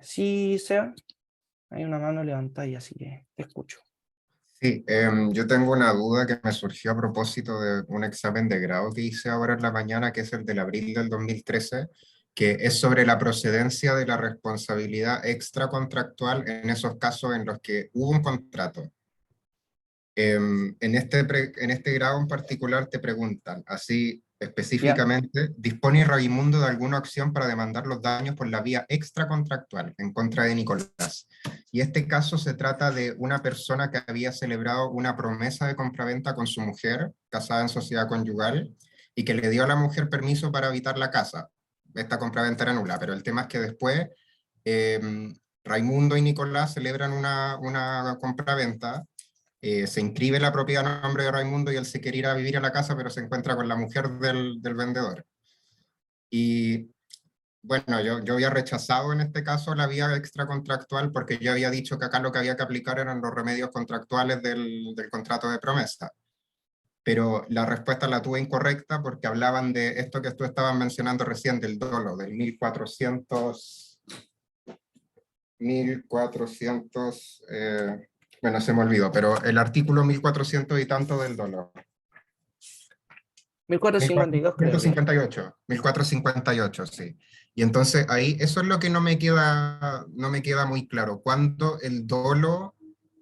Sí, Seba, hay una mano levantada y así que te escucho. Sí, yo tengo una duda que me surgió a propósito de un examen de grado que hice ahora en la mañana, que es el del abril del 2013, que es sobre la procedencia de la responsabilidad extracontractual en esos casos en los que hubo un contrato. En este grado en particular te preguntan, así ¿Ya? específicamente, ¿dispone Raimundo de alguna opción para demandar los daños por la vía extracontractual en contra de Nicolás? Y este caso se trata de una persona que había celebrado una promesa de compraventa con su mujer, casada en sociedad conyugal, y que le dio a la mujer permiso para habitar la casa. Esta compraventa era nula, pero el tema es que después Raimundo y Nicolás celebran una compraventa, se inscribe la propiedad a nombre de Raimundo y él se quiere ir a vivir a la casa, pero se encuentra con la mujer del vendedor. Y bueno, yo había rechazado en este caso la vía extracontractual porque yo había dicho que acá lo que había que aplicar eran los remedios contractuales del contrato de promesa. Pero la respuesta la tuve incorrecta porque hablaban de esto que tú estabas mencionando recién, del dolo, del 1400, bueno, se me olvidó, pero el artículo 1400 y tanto del dolo. 1452 creo que era. 1458, sí. Y entonces ahí, eso es lo que no me queda muy claro. ¿Cuándo el dolo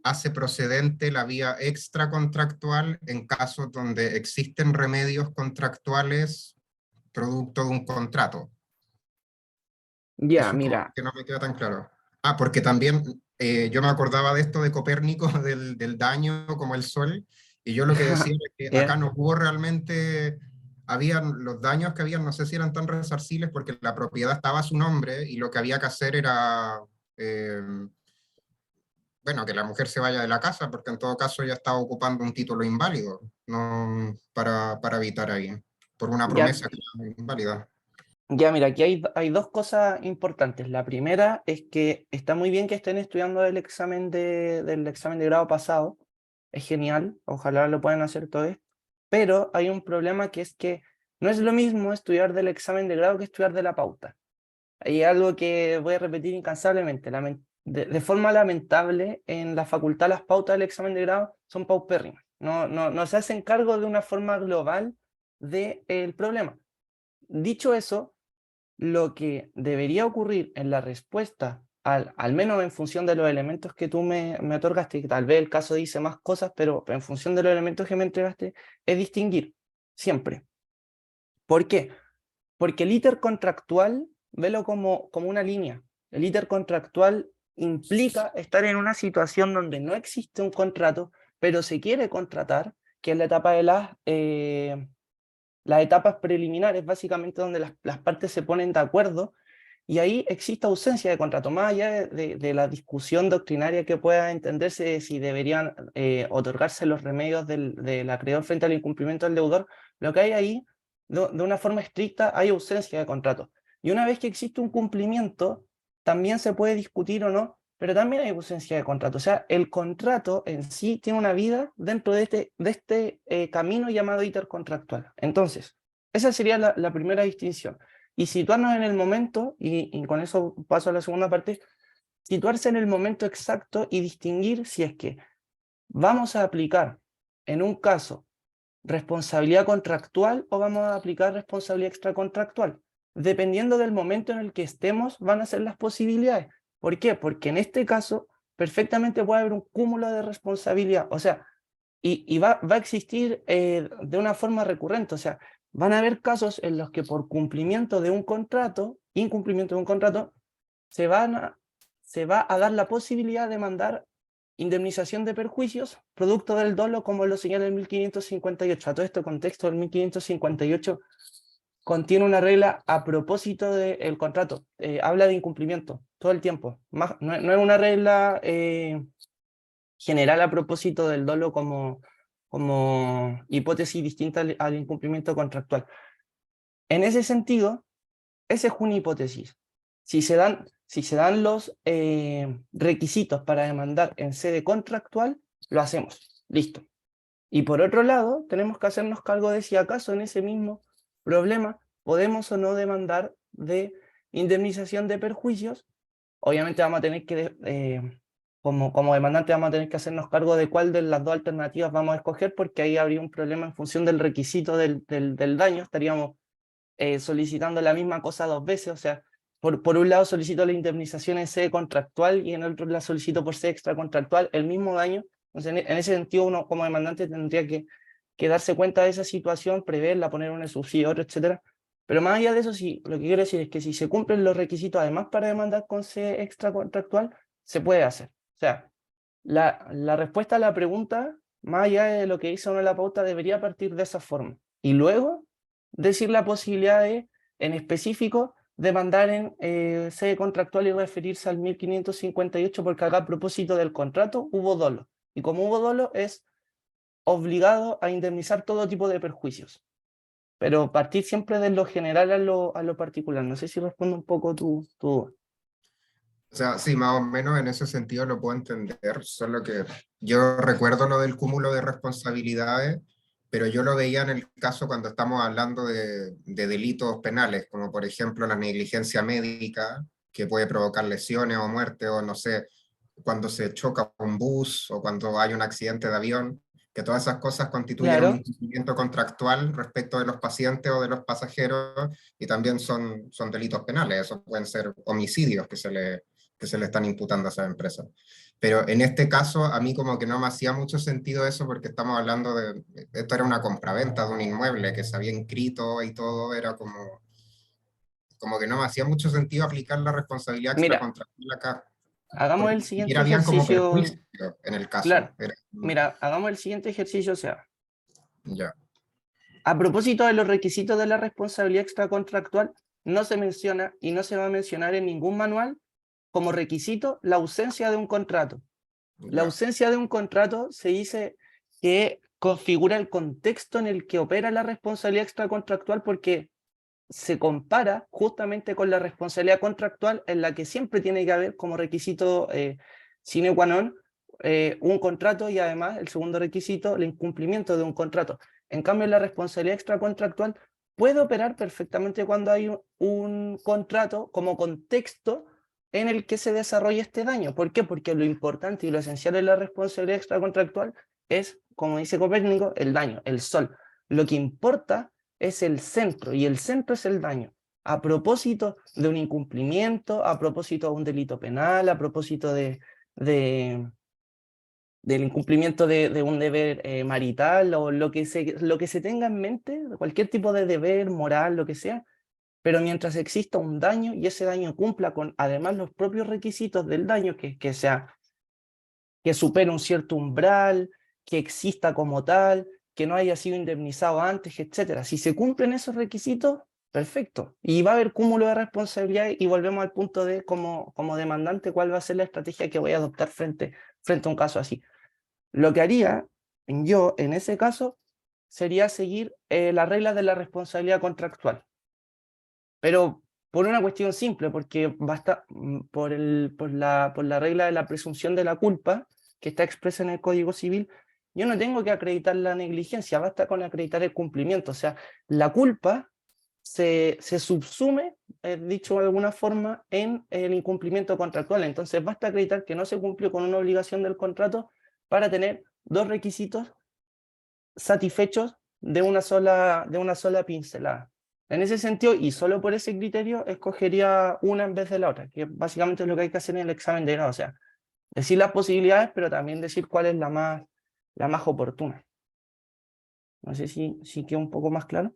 hace procedente la vía extracontractual en casos donde existen remedios contractuales producto de un contrato? Ya, Eso es como mira. que no me queda tan claro. Ah, porque también yo me acordaba de esto de Copérnico, del daño como el sol, y yo lo que decía es que acá ¿Ya? no hubo realmente, habían los daños que habían, no sé si eran tan resarcibles porque la propiedad estaba a su nombre y lo que había que hacer era, eh, bueno, que la mujer se vaya de la casa, porque en todo caso ella estaba ocupando un título inválido, no para habitar ahí, por una Ya, promesa que era inválida. ya, mira, aquí hay dos cosas importantes. La primera es que está muy bien que estén estudiando del examen de grado pasado. Es genial, ojalá lo puedan hacer todos. Pero hay un problema que es que no es lo mismo estudiar del examen de grado que estudiar de la pauta. Hay algo que voy a repetir incansablemente. De forma lamentable, en la facultad las pautas del examen de grado son paupérrimas. No se hacen cargo de una forma global del problema. Dicho eso, lo que debería ocurrir en la respuesta, al menos en función de los elementos que tú me otorgaste, que tal vez el caso dice más cosas, pero en función de los elementos que me entregaste, es distinguir siempre. ¿Por qué? Porque el íter contractual, velo como una línea. El íter contractual implica estar en una situación donde no existe un contrato, pero se quiere contratar, que es la etapa de las etapas preliminares, básicamente donde las partes se ponen de acuerdo, y ahí existe ausencia de contrato, más allá de la discusión doctrinaria que pueda entenderse de si deberían otorgarse los remedios del acreedor frente al incumplimiento del deudor. Lo que hay ahí, de una forma estricta, hay ausencia de contrato. Y una vez que existe un cumplimiento, también se puede discutir o no, pero también hay ausencia de contrato. O sea, el contrato en sí tiene una vida dentro de este camino llamado intercontractual. Entonces, esa sería la primera distinción. Y situarnos en el momento, y con eso paso a la segunda parte, situarse en el momento exacto y distinguir si es que vamos a aplicar en un caso responsabilidad contractual o vamos a aplicar responsabilidad extracontractual. Dependiendo del momento en el que estemos, van a ser las posibilidades. ¿Por qué? Porque en este caso, perfectamente puede haber un cúmulo de responsabilidad. O sea, y va a existir de una forma recurrente. O sea, van a haber casos en los que por cumplimiento de un contrato, incumplimiento de un contrato, se, van a, se va a dar la posibilidad de mandar indemnización de perjuicios producto del dolo, como lo señala el 1558. A todo este contexto, el 1558 contiene una regla a propósito del contrato. Habla de incumplimiento todo el tiempo. No es una regla general a propósito del dolo como hipótesis distinta al incumplimiento contractual. En ese sentido, esa es una hipótesis. Si se dan los requisitos para demandar en sede contractual, lo hacemos. Listo. Y por otro lado, tenemos que hacernos cargo de si acaso en ese mismo problema podemos o no demandar de indemnización de perjuicios obviamente vamos a tener que, como demandante vamos a tener que hacernos cargo de cuál de las dos alternativas vamos a escoger, porque ahí habría un problema en función del requisito del daño, estaríamos solicitando la misma cosa dos veces, o sea, por un lado solicito la indemnización en sede contractual y en el otro la solicito por sede extracontractual, el mismo daño. Entonces, en ese sentido, uno como demandante tendría que darse cuenta de esa situación, preverla, poner un subsidio, otro, etcétera. Pero más allá de eso, sí, lo que quiero decir es que si se cumplen los requisitos, además para demandar con sede extracontractual, se puede hacer. O sea, la respuesta a la pregunta, más allá de lo que hizo uno en la pauta, debería partir de esa forma. Y luego decir la posibilidad de, en específico, demandar en sede contractual y referirse al 1558, porque acá a propósito del contrato hubo dolo. Y como hubo dolo, es obligado a indemnizar todo tipo de perjuicios. Pero partir siempre de lo general a lo particular. No sé si responde un poco tu duda. O sea, sí, más o menos en ese sentido lo puedo entender, solo que yo recuerdo lo del cúmulo de responsabilidades, pero yo lo veía en el caso cuando estamos hablando de delitos penales, como por ejemplo la negligencia médica, que puede provocar lesiones o muerte, o no sé, cuando se choca un bus o cuando hay un accidente de avión, que todas esas cosas constituyen un Claro, incumplimiento contractual respecto de los pacientes o de los pasajeros, y también son delitos penales, esos pueden ser homicidios que se le están imputando a esas empresas. Pero en este caso, a mí como que no me hacía mucho sentido eso porque estamos hablando esto era una compraventa de un inmueble que se había inscrito y todo, era como que no me hacía mucho sentido aplicar la responsabilidad mira, extracontractual acá, hagamos porque el ni siguiente siquiera habían como ejercicio. perjuicio en el caso. Claro, mira, hagamos el siguiente ejercicio, o sea, Ya, a propósito de los requisitos de la responsabilidad extracontractual, no se menciona y no se va a mencionar en ningún manual como requisito la ausencia de un contrato. La ya, ausencia de un contrato se dice que configura el contexto en el que opera la responsabilidad extracontractual, porque se compara justamente con la responsabilidad contractual, en la que siempre tiene que haber como requisito sine qua non un contrato, y además el segundo requisito, el incumplimiento de un contrato. En cambio, la responsabilidad extracontractual puede operar perfectamente cuando hay un contrato como contexto en el que se desarrolla este daño. ¿Por qué? Porque lo importante y lo esencial de la responsabilidad extracontractual es, como dice Copérnico, el daño, el sol. Lo que importa es el centro, y el centro es el daño. A propósito de un incumplimiento, a propósito de un delito penal, a propósito de del incumplimiento de un deber marital, o lo que se tenga en mente, cualquier tipo de deber moral, lo que sea, pero mientras exista un daño y ese daño cumpla con además los propios requisitos del daño, que supere un cierto umbral, que exista como tal, que no haya sido indemnizado antes, etcétera. Si se cumplen esos requisitos, perfecto. Y va a haber cúmulo de responsabilidad, y volvemos al punto de, como demandante, cuál va a ser la estrategia que voy a adoptar frente a un caso así. Lo que haría yo en ese caso sería seguir las reglas de la responsabilidad contractual, pero por una cuestión simple, porque basta por la regla de la presunción de la culpa, que está expresa en el Código Civil. Yo no tengo que acreditar la negligencia, basta con acreditar el cumplimiento. O sea, la culpa se subsume, dicho de alguna forma, en el incumplimiento contractual. Entonces basta acreditar que no se cumplió con una obligación del contrato para tener dos requisitos satisfechos de una sola pincelada. En ese sentido, y solo por ese criterio, escogería una en vez de la otra, que básicamente es lo que hay que hacer en el examen de grado. O sea, decir las posibilidades, pero también decir cuál es la más oportuna. No sé si queda un poco más claro.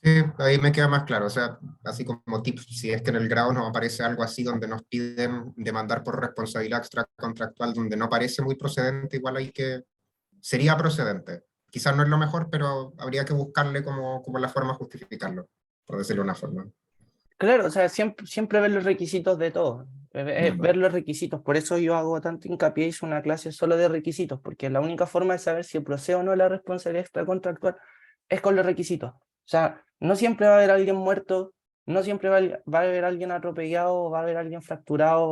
sí, ahí me queda más claro. O sea, así como tips, si es que en el grado nos aparece algo así donde nos piden demandar por responsabilidad extracontractual, donde no parece muy procedente, igual hay que, sería procedente. Quizás no es lo mejor, pero habría que buscarle como la forma de justificarlo, por decirlo de una forma. Claro, o sea, siempre ver los requisitos de todo, Mm. ver los requisitos. Por eso yo hago tanto hincapié, hice una clase solo de requisitos, porque la única forma de saber si procede o no la responsabilidad extracontractual es con los requisitos. O sea, no siempre va a haber alguien muerto, no siempre va a haber alguien atropellado, o va a haber alguien fracturado,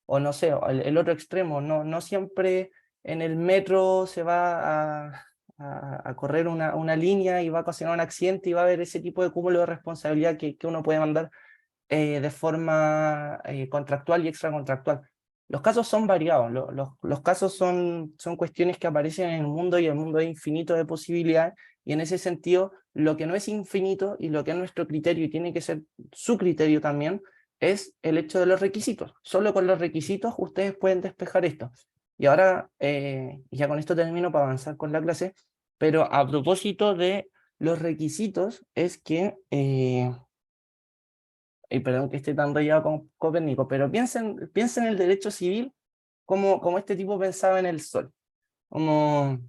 o no sé, el otro extremo. No siempre en el metro se va a correr una línea y va a ocasionar un accidente, y va a haber ese tipo de cúmulo de responsabilidad que uno puede mandar de forma contractual y extracontractual. Los casos son variados, los casos son cuestiones que aparecen en el mundo y el mundo es infinito de posibilidades, y en ese sentido, lo que no es infinito y lo que es nuestro criterio y tiene que ser su criterio también, es el hecho de los requisitos. Solo con los requisitos ustedes pueden despejar esto. Y ahora, ya con esto termino para avanzar con la clase, pero a propósito de los requisitos, es que, y perdón que esté tan rayado con Copérnico, pero piensen en el derecho civil como este tipo pensaba en el sol. Como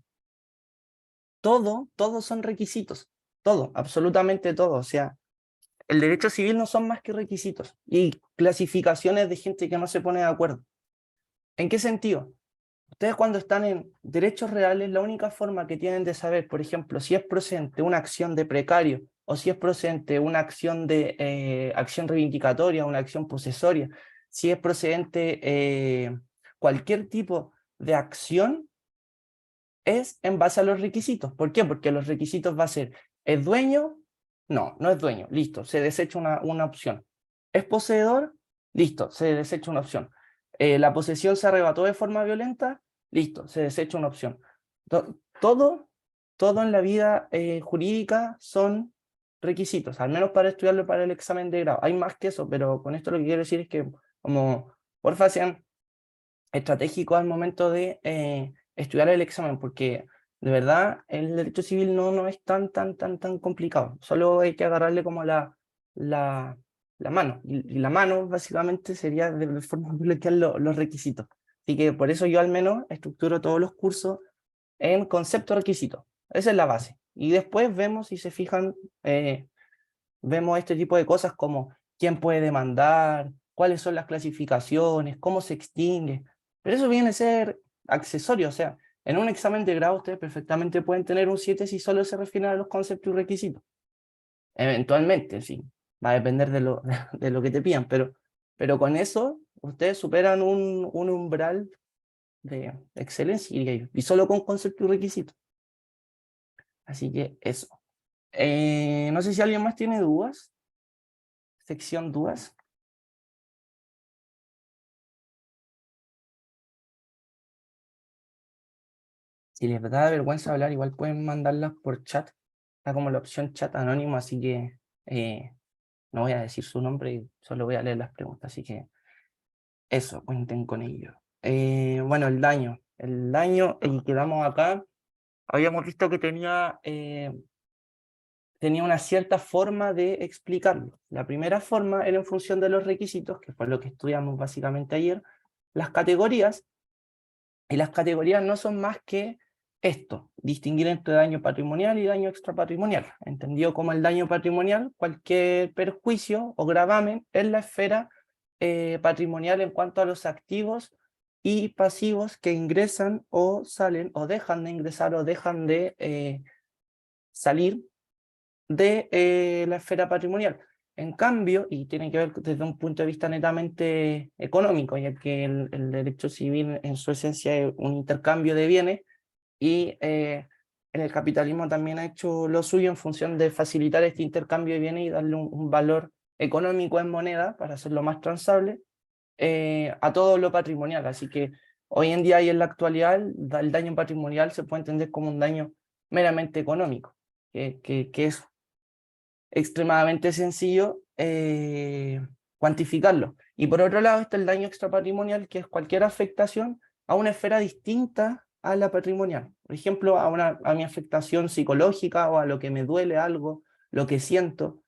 todo son requisitos, todo, absolutamente todo. O sea, el derecho civil no son más que requisitos y clasificaciones de gente que no se pone de acuerdo. ¿En qué sentido? Ustedes cuando están en derechos reales, la única forma que tienen de saber, por ejemplo, si es procedente una acción de precario o si es procedente una acción de acción reivindicatoria, una acción posesoria, si es procedente cualquier tipo de acción, es en base a los requisitos. ¿Por qué? Porque los requisitos va a ser, ¿es dueño? No, no es dueño. Listo, se desecha una opción. ¿Es poseedor? Listo, se desecha una opción. ¿La posesión se arrebató de forma violenta? Listo, se desecha una opción. Todo en la vida jurídica son requisitos, al menos para estudiarlo para el examen de grado. Hay más que eso, pero con esto lo que quiero decir es que, como porfa sean estratégicos al momento de estudiar el examen, porque de verdad el derecho civil no es tan complicado. Solo hay que agarrarle como la mano. Y la mano básicamente sería de forma bloquear los requisitos. Así que por eso yo al menos estructuro todos los cursos en concepto requisito. Esa es la base. Y después vemos, si se fijan, vemos este tipo de cosas como quién puede demandar, cuáles son las clasificaciones, cómo se extingue. Pero eso viene a ser accesorio, o sea, en un examen de grado ustedes perfectamente pueden tener un 7 si solo se refieren a los conceptos y requisitos. Eventualmente, sí, va a depender de lo que te pidan, pero con eso ustedes superan un umbral de excelencia, diría yo, y solo con conceptos y requisitos. Así que eso. No sé si alguien más tiene dudas. Sección dudas. Si les da vergüenza hablar, igual pueden mandarlas por chat. Está como la opción chat anónimo, así que no voy a decir su nombre y solo voy a leer las preguntas. Así que eso, cuenten con ello. Bueno, el daño. El daño, el que damos acá, habíamos visto que tenía una cierta forma de explicarlo. La primera forma era en función de los requisitos, que fue lo que estudiamos básicamente ayer, las categorías, y las categorías no son más que esto, distinguir entre daño patrimonial y daño extrapatrimonial. Entendido como el daño patrimonial, cualquier perjuicio o gravamen en la esfera patrimonial en cuanto a los activos y pasivos que ingresan o salen, o dejan de ingresar o dejan de salir de la esfera patrimonial. En cambio, y tiene que ver desde un punto de vista netamente económico, ya que el derecho civil en su esencia es un intercambio de bienes, y en el capitalismo también ha hecho lo suyo en función de facilitar este intercambio de bienes y darle un valor económico en moneda para hacerlo más transable a todo lo patrimonial. Así que hoy en día y en la actualidad el daño patrimonial se puede entender como un daño meramente económico, que es extremadamente sencillo cuantificarlo. Y por otro lado está el daño extrapatrimonial, que es cualquier afectación a una esfera distinta a la patrimonial. Por ejemplo, a mi afectación psicológica o a lo que me duele algo, lo que siento.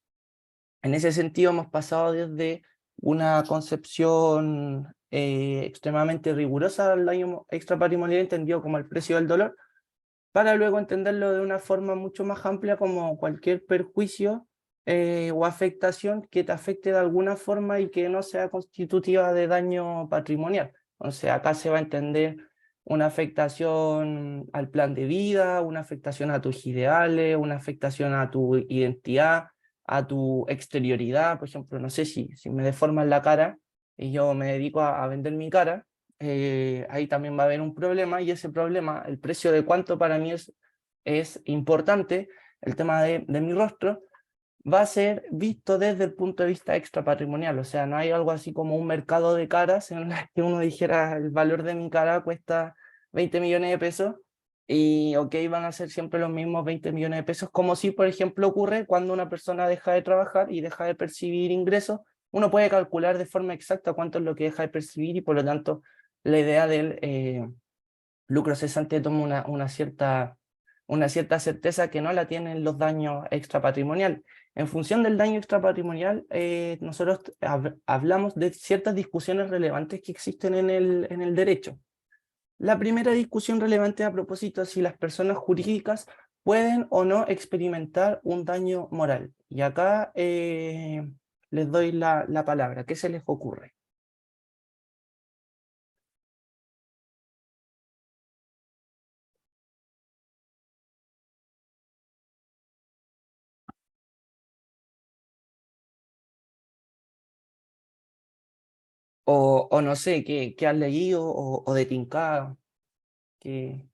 En ese sentido hemos pasado desde una concepción extremadamente rigurosa del daño extrapatrimonial, entendido como el precio del dolor, para luego entenderlo de una forma mucho más amplia como cualquier perjuicio o afectación que te afecte de alguna forma y que no sea constitutiva de daño patrimonial. O sea, acá se va a entender una afectación al plan de vida, una afectación a tus ideales, una afectación a tu identidad, a tu exterioridad. Por ejemplo, no sé si me deforman la cara y yo me dedico a vender mi cara, ahí también va a haber un problema, y ese problema, el precio de cuánto para mí es importante, el tema de mi rostro, va a ser visto desde el punto de vista extrapatrimonial, o sea, no hay algo así como un mercado de caras en el que uno dijera el valor de mi cara cuesta 20 millones de pesos y ok, van a ser siempre los mismos 20 millones de pesos, como si, por ejemplo, ocurre cuando una persona deja de trabajar y deja de percibir ingresos, uno puede calcular de forma exacta cuánto es lo que deja de percibir y por lo tanto la idea del lucro cesante toma una cierta certeza que no la tienen los daños extrapatrimoniales. En función del daño extrapatrimonial, nosotros hablamos de ciertas discusiones relevantes que existen en el derecho. La primera discusión relevante a propósito es si las personas jurídicas pueden o no experimentar un daño moral. Y acá les doy la palabra. ¿Qué se les ocurre? O no sé, ¿qué has leído o de tincada? ¿Qué,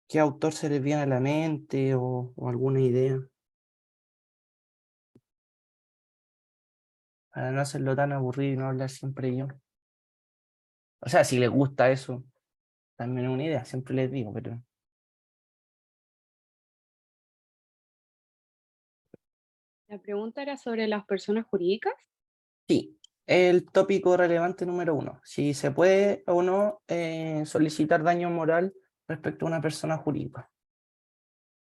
qué autor se les viene a la mente o alguna idea? Para no hacerlo tan aburrido y no hablar siempre yo. O sea, si les gusta eso, también es una idea, siempre les digo, pero La pregunta era sobre las personas jurídicas. sí, el tópico relevante número 1, si se puede o no solicitar daño moral respecto a una persona jurídica.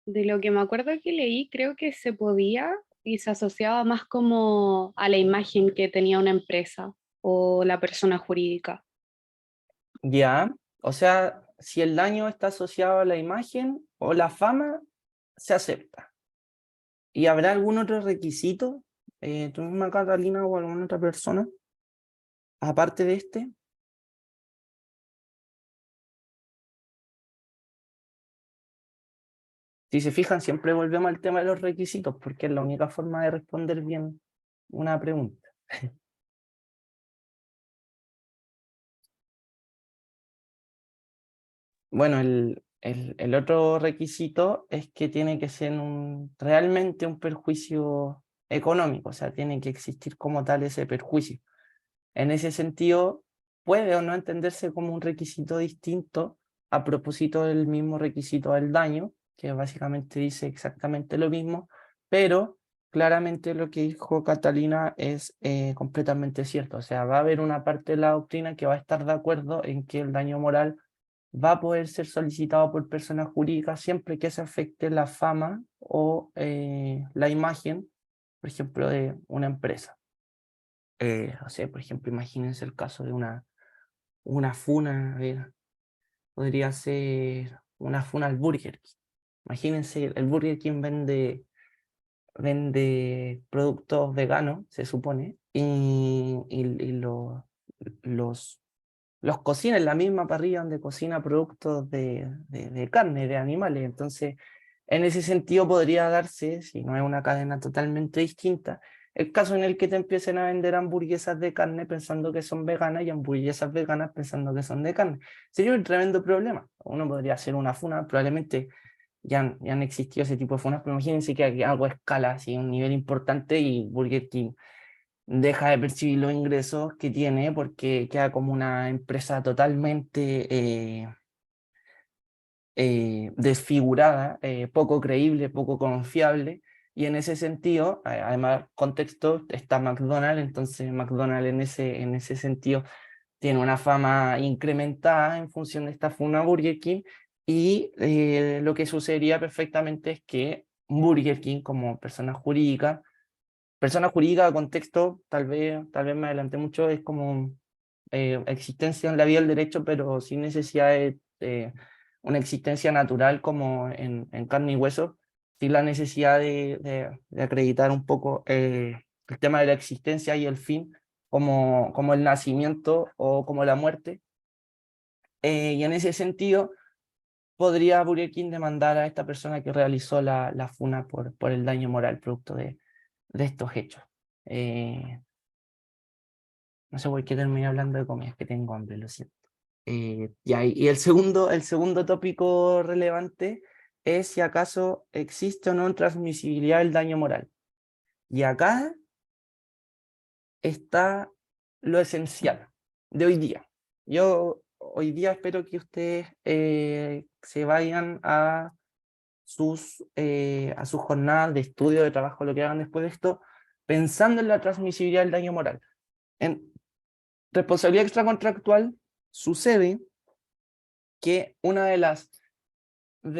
De lo que me acuerdo que leí, creo que se podía y se asociaba más como a la imagen que tenía una empresa o la persona jurídica. Ya, o sea, si el daño está asociado a la imagen o la fama, se acepta. ¿Y habrá algún otro requisito, tú misma Catalina o alguna otra persona, aparte de este? Si se fijan, siempre volvemos al tema de los requisitos, porque es la única forma de responder bien una pregunta. Bueno, el otro requisito es que tiene que ser realmente un perjuicio económico, o sea, tiene que existir como tal ese perjuicio. En ese sentido, puede o no entenderse como un requisito distinto a propósito del mismo requisito del daño, que básicamente dice exactamente lo mismo, pero claramente lo que dijo Catalina es completamente cierto. O sea, va a haber una parte de la doctrina que va a estar de acuerdo en que el daño moral va a poder ser solicitado por personas jurídicas siempre que se afecte la fama o la imagen, por ejemplo, de una empresa. O sea, por ejemplo, imagínense el caso de una funa, a ver, podría ser una funa al Burger King. Imagínense, el Burger King vende productos veganos, se supone, y los cocina en la misma parrilla donde cocina productos de carne, de animales. Entonces, en ese sentido podría darse, si no es una cadena totalmente distinta, el caso en el que te empiecen a vender hamburguesas de carne pensando que son veganas y hamburguesas veganas pensando que son de carne. Sería un tremendo problema. Uno podría hacer una funa, probablemente ya han existido ese tipo de funas, pero imagínense que aquí algo a escala, así, un nivel importante y Burger King deja de percibir los ingresos que tiene porque queda como una empresa totalmente desfigurada, poco creíble, poco confiable. Y en ese sentido, además, contexto, está McDonald's, entonces McDonald's en ese sentido tiene una fama incrementada en función de esta funa Burger King. Y lo que sucedería perfectamente es que Burger King, como persona jurídica, contexto, tal vez me adelanté mucho, es como existencia en la vía del derecho, pero sin necesidad de una existencia natural como en carne y hueso, sin la necesidad de acreditar un poco el tema de la existencia y el fin, como el nacimiento o como la muerte. Y en ese sentido, podría Burger King demandar a esta persona que realizó la funa por el daño moral producto de estos hechos. No sé por qué terminé hablando de comida, es que tengo hambre, lo siento. Y el segundo tópico relevante es si acaso existe o no transmisibilidad del daño moral. Y acá está lo esencial de hoy día. Yo hoy día espero que ustedes se vayan a sus jornadas de estudio, de trabajo, lo que hagan después de esto, pensando en la transmisibilidad del daño moral. En responsabilidad extracontractual sucede que una de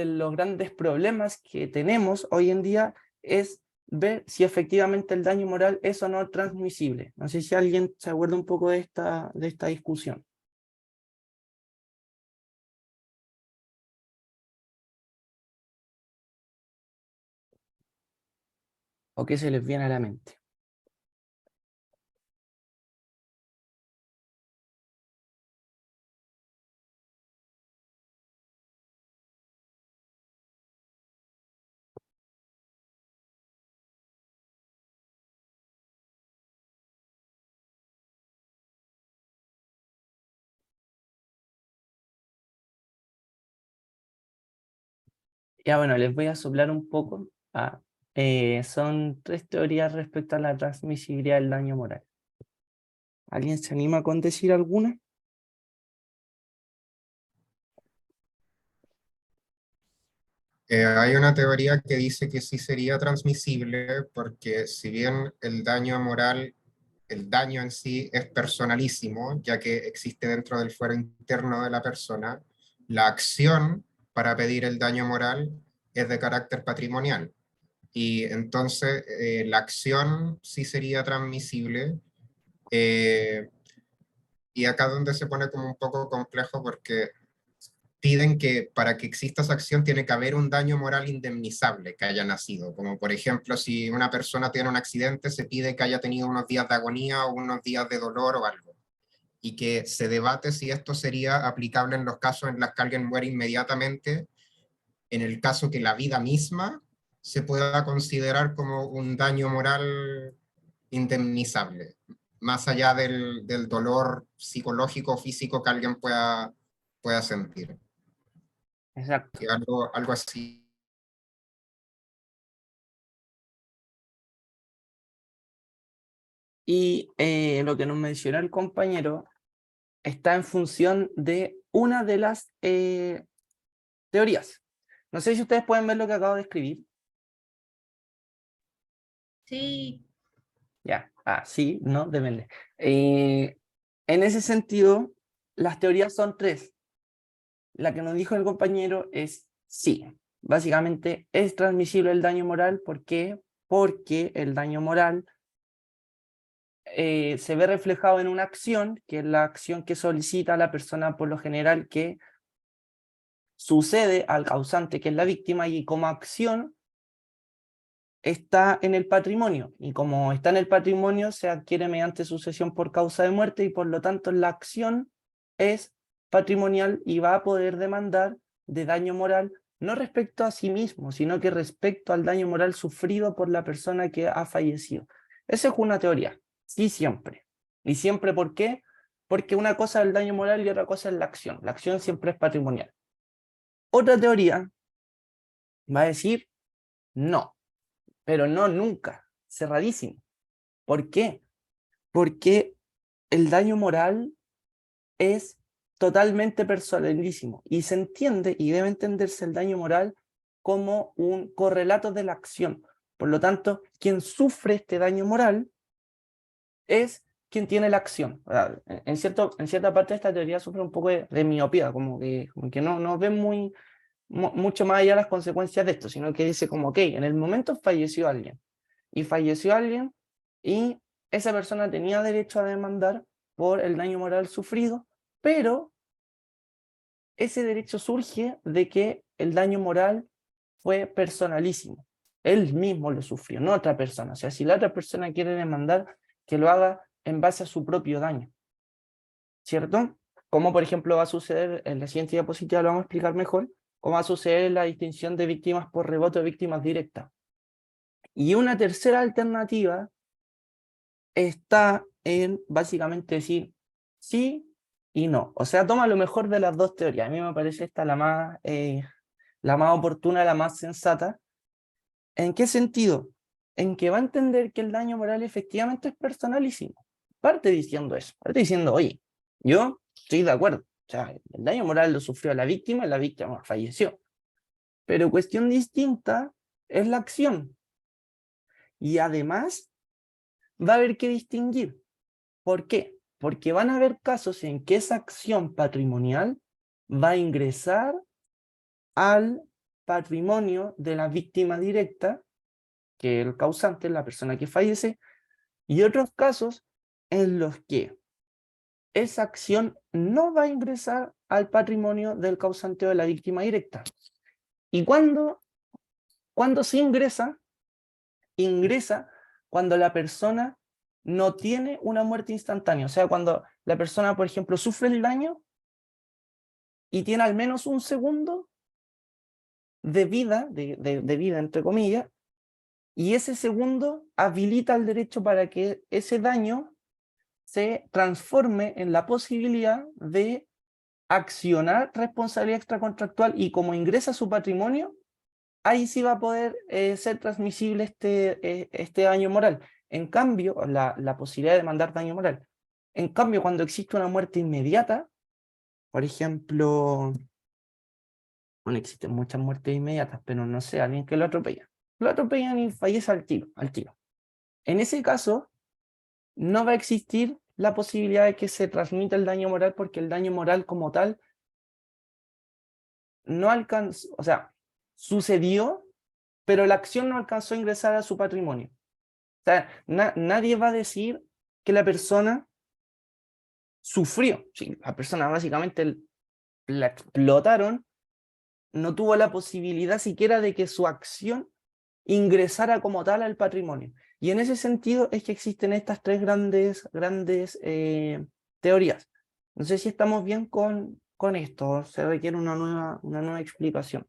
los grandes problemas que tenemos hoy en día es ver si efectivamente el daño moral es o no transmisible. No sé si alguien se acuerda un poco de esta discusión. ¿O qué se les viene a la mente? Ya bueno, les voy a soplar un poco. Son 3 teorías respecto a la transmisibilidad del daño moral. ¿Alguien se anima con decir alguna? Hay una teoría que dice que sí sería transmisible porque si bien el daño moral, el daño en sí es personalísimo, ya que existe dentro del fuero interno de la persona, la acción para pedir el daño moral es de carácter patrimonial. Y entonces la acción sí sería transmisible. eh, y acá donde se pone como un poco complejo porque piden que para que exista esa acción tiene que haber un daño moral indemnizable que haya nacido, como por ejemplo si una persona tiene un accidente se pide que haya tenido unos días de agonía o unos días de dolor o algo, y que se debate si esto sería aplicable en los casos en los que alguien muere inmediatamente, en el caso que la vida misma se pueda considerar como un daño moral indemnizable, más allá del dolor psicológico o físico que alguien pueda sentir. Exacto. Que algo así. Y lo que nos mencionó el compañero está en función de una de las teorías. No sé si ustedes pueden ver lo que acabo de escribir. Sí. Ya, sí, no, depende. En ese sentido, las teorías son 3. La que nos dijo el compañero es sí. Básicamente es transmisible el daño moral. ¿Por qué? Porque el daño moral se ve reflejado en una acción, que es la acción que solicita a la persona por lo general que sucede al causante, que es la víctima, y como acción está en el patrimonio, y como está en el patrimonio se adquiere mediante sucesión por causa de muerte, y por lo tanto la acción es patrimonial y va a poder demandar de daño moral, no respecto a sí mismo, sino que respecto al daño moral sufrido por la persona que ha fallecido. Esa es una teoría, sí siempre. ¿Y siempre por qué? Porque una cosa es el daño moral y otra cosa es la acción. La acción siempre es patrimonial. Otra teoría va a decir no, pero no nunca, cerradísimo. ¿Por qué? Porque el daño moral es totalmente personalísimo y se entiende y debe entenderse el daño moral como un correlato de la acción. Por lo tanto, quien sufre este daño moral es quien tiene la acción. En cierta parte de esta teoría sufre un poco de miopía, como que no ve mucho más allá las consecuencias de esto, sino que dice como, ok, en el momento falleció alguien, y esa persona tenía derecho a demandar por el daño moral sufrido, pero ese derecho surge de que el daño moral fue personalísimo. Él mismo lo sufrió, no otra persona. O sea, si la otra persona quiere demandar, que lo haga en base a su propio daño, ¿cierto? Como por ejemplo va a suceder en la siguiente diapositiva, lo vamos a explicar mejor, cómo va a suceder en la distinción de víctimas por rebote o víctimas directas. Y una tercera alternativa está en básicamente decir sí y no. O sea, toma lo mejor de las 2 teorías. A mí me parece esta la más oportuna, la más sensata. ¿En qué sentido? en que va a entender que el daño moral efectivamente es personalísimo. Parte diciendo eso, parte diciendo, oye, yo estoy de acuerdo, o sea, el daño moral lo sufrió la víctima y la víctima falleció. Pero cuestión distinta es la acción. Y además va a haber que distinguir. ¿Por qué? Porque van a haber casos en que esa acción patrimonial va a ingresar al patrimonio de la víctima directa, que es el causante, la persona que fallece, y otros casos en los que esa acción no va a ingresar al patrimonio del causante o de la víctima directa. ¿Y cuándo se ingresa? Ingresa cuando la persona no tiene una muerte instantánea. O sea, cuando la persona, por ejemplo, sufre el daño y tiene al menos un segundo de vida, de vida entre comillas, y ese segundo habilita el derecho para que ese daño se transforme en la posibilidad de accionar responsabilidad extracontractual, y como ingresa a su patrimonio, ahí sí va a poder ser transmisible este daño moral. En cambio, la posibilidad de demandar daño moral. En cambio, cuando existe una muerte inmediata, por ejemplo, bueno, existen muchas muertes inmediatas, pero no sé, alguien que lo atropellan y fallece al tiro, al tiro. En ese caso, no va a existir la posibilidad de que se transmita el daño moral, porque el daño moral como tal no alcanzó, o sea, sucedió, pero la acción no alcanzó a ingresar a su patrimonio. O sea, nadie va a decir que la persona sufrió. Sí, la persona básicamente la explotaron, no tuvo la posibilidad siquiera de que su acción ingresara como tal al patrimonio. Y en ese sentido es que existen estas tres grandes teorías. No sé si estamos bien con esto, se requiere una nueva explicación.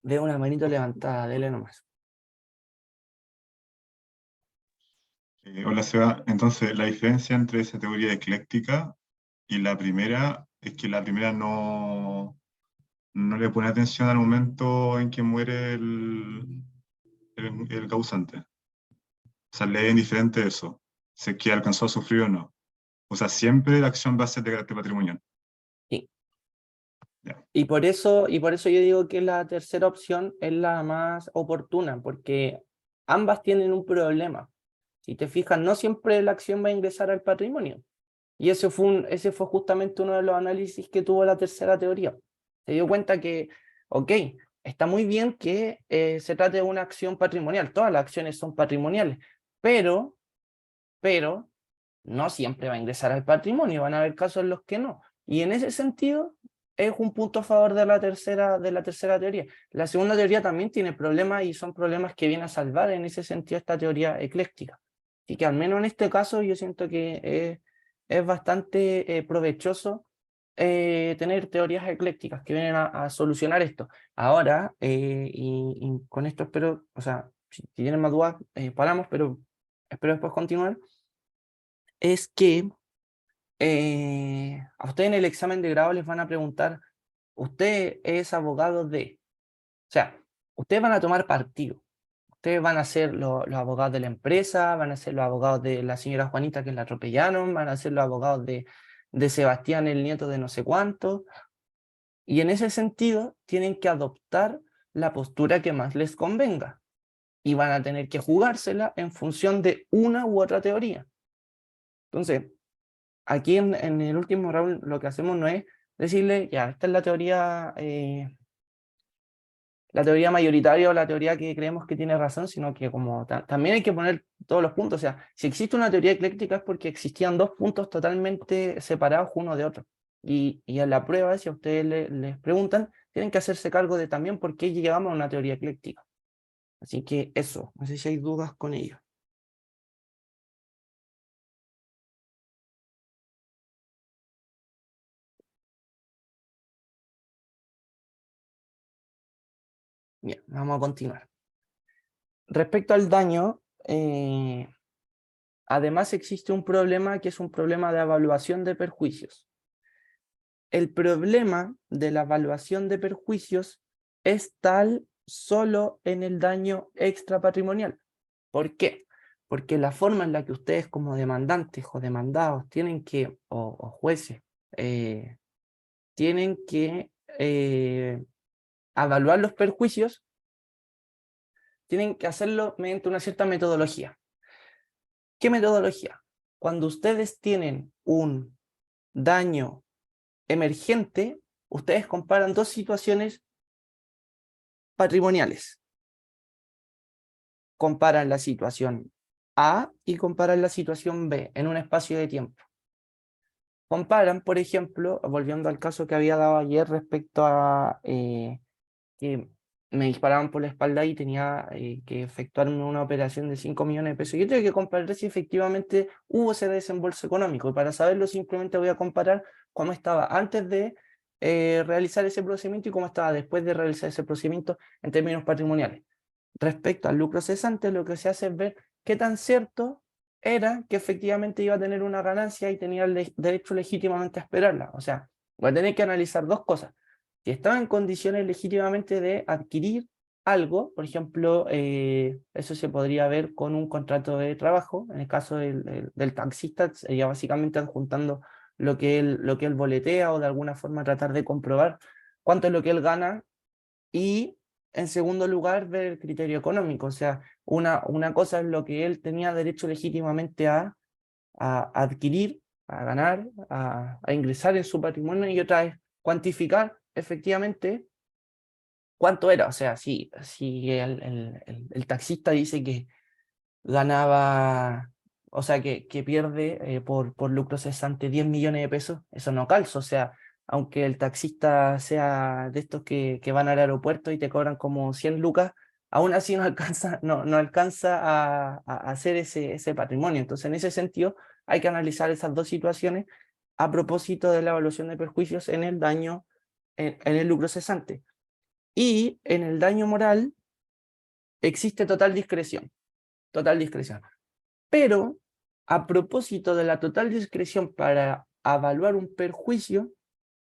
Veo una manito levantada, dele nomás. Hola Seba, entonces la diferencia entre esa teoría ecléctica y la primera es que la primera no le pone atención al momento en que muere el causante. O sea, le es indiferente eso, si es que alcanzó a sufrir o no. O sea, siempre la acción va a ser de carácter patrimonial. Sí. Ya. Y por eso yo digo que la tercera opción es la más oportuna, porque ambas tienen un problema. Si te fijas, no siempre la acción va a ingresar al patrimonio. Y ese fue justamente uno de los análisis que tuvo la tercera teoría. Se dio cuenta que, ok, está muy bien que se trate de una acción patrimonial, todas las acciones son patrimoniales, pero no siempre va a ingresar al patrimonio, van a haber casos en los que no. Y en ese sentido es un punto a favor de la tercera teoría. La segunda teoría también tiene problemas, y son problemas que viene a salvar en ese sentido esta teoría ecléctica. Así que al menos en este caso yo siento que es bastante provechoso tener teorías eclécticas que vienen a solucionar esto. Ahora, y con esto espero, o sea, si tienen más dudas, paramos, pero espero después continuar, es que a ustedes en el examen de grado les van a preguntar, usted es abogado de, o sea, ustedes van a tomar partido, ustedes van a ser los abogados de la empresa, van a ser los abogados de la señora Juanita que la atropellaron, van a ser los abogados de Sebastián, el nieto de no sé cuánto, y en ese sentido tienen que adoptar la postura que más les convenga, y van a tener que jugársela en función de una u otra teoría. Entonces, aquí en el último round lo que hacemos no es decirle, ya, esta es la teoría mayoritaria o la teoría que creemos que tiene razón, sino que como también hay que poner todos los puntos. O sea, si existe una teoría ecléctica es porque existían dos puntos totalmente separados uno de otro. Y en la prueba, si a ustedes les preguntan, tienen que hacerse cargo de también por qué llegamos a una teoría ecléctica. Así que eso, no sé si hay dudas con ello. Bien, vamos a continuar. Respecto al daño, además existe un problema que es un problema de evaluación de perjuicios. El problema de la evaluación de perjuicios es tal solo en el daño extrapatrimonial. ¿Por qué? Porque la forma en la que ustedes como demandantes o demandados tienen que, o jueces, tienen que evaluar los perjuicios, tienen que hacerlo mediante una cierta metodología. ¿Qué metodología? Cuando ustedes tienen un daño emergente, ustedes comparan dos situaciones patrimoniales. Comparan la situación A y comparan la situación B en un espacio de tiempo. Comparan, por ejemplo, volviendo al caso que había dado ayer respecto a que me disparaban por la espalda y tenía que efectuarme una operación de 5 millones de pesos. Yo tengo que comparar si efectivamente hubo ese desembolso económico. Y para saberlo simplemente voy a comparar cómo estaba antes de realizar ese procedimiento y cómo estaba después de realizar ese procedimiento en términos patrimoniales. Respecto al lucro cesante, lo que se hace es ver qué tan cierto era que efectivamente iba a tener una ganancia y tenía el derecho legítimamente a esperarla. O sea, voy a tener que analizar dos cosas. Si estaba en condiciones legítimamente de adquirir algo, por ejemplo, eso se podría ver con un contrato de trabajo. En el caso del taxista, sería básicamente adjuntando lo que él boletea o de alguna forma tratar de comprobar cuánto es lo que él gana. Y en segundo lugar, ver el criterio económico. O sea, una cosa es lo que él tenía derecho legítimamente a adquirir, a ganar, a ingresar en su patrimonio, y otra es cuantificar efectivamente cuánto era. O sea, si el taxista dice que ganaba, o sea, que pierde por lucro cesante 10 millones de pesos, eso no calza. O sea, aunque el taxista sea de estos que van al aeropuerto y te cobran como 100 lucas, aún así no alcanza a hacer ese patrimonio. Entonces, en ese sentido, hay que analizar esas dos situaciones a propósito de la evaluación de perjuicios en el daño, en el lucro cesante. Y en el daño moral existe total discreción. Total discreción. Pero, a propósito de la total discreción para evaluar un perjuicio,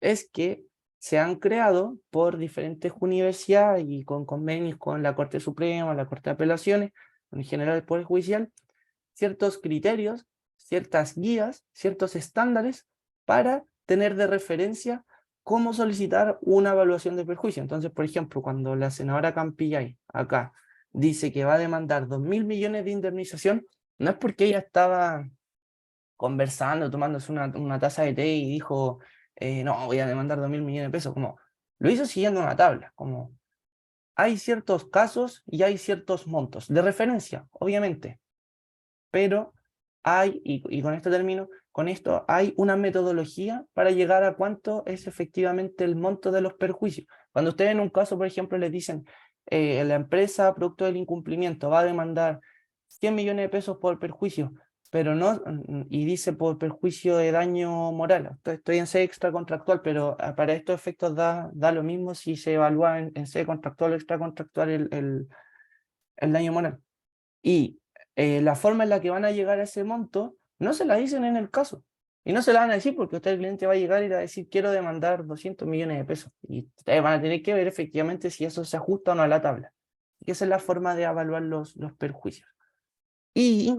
es que se han creado por diferentes universidades y con convenios con la Corte Suprema, la Corte de Apelaciones, en general el Poder Judicial, ciertos criterios, ciertas guías, ciertos estándares para tener de referencia cómo solicitar una evaluación de perjuicio. Entonces, por ejemplo, cuando la senadora Campillay acá dice que va a demandar 2.000 millones de indemnización, no es porque ella estaba conversando, tomándose una taza de té y dijo, no, voy a demandar 2.000 millones de pesos, como lo hizo siguiendo una tabla, como hay ciertos casos y hay ciertos montos de referencia, obviamente, pero hay, y con esto termino, con esto hay una metodología para llegar a cuánto es efectivamente el monto de los perjuicios. Cuando ustedes en un caso, por ejemplo, les dicen, la empresa, producto del incumplimiento, va a demandar 100 millones de pesos por perjuicio, pero no, y dice por perjuicio de daño moral. Estoy en sede extracontractual, pero para estos efectos da lo mismo si se evalúa en sede contractual o extracontractual el daño moral. Y la forma en la que van a llegar a ese monto no se la dicen en el caso. Y no se la van a decir porque usted, el cliente, va a llegar y va a decir, quiero demandar 200 millones de pesos. Y ustedes van a tener que ver efectivamente si eso se ajusta o no a la tabla. Y esa es la forma de evaluar los perjuicios. Y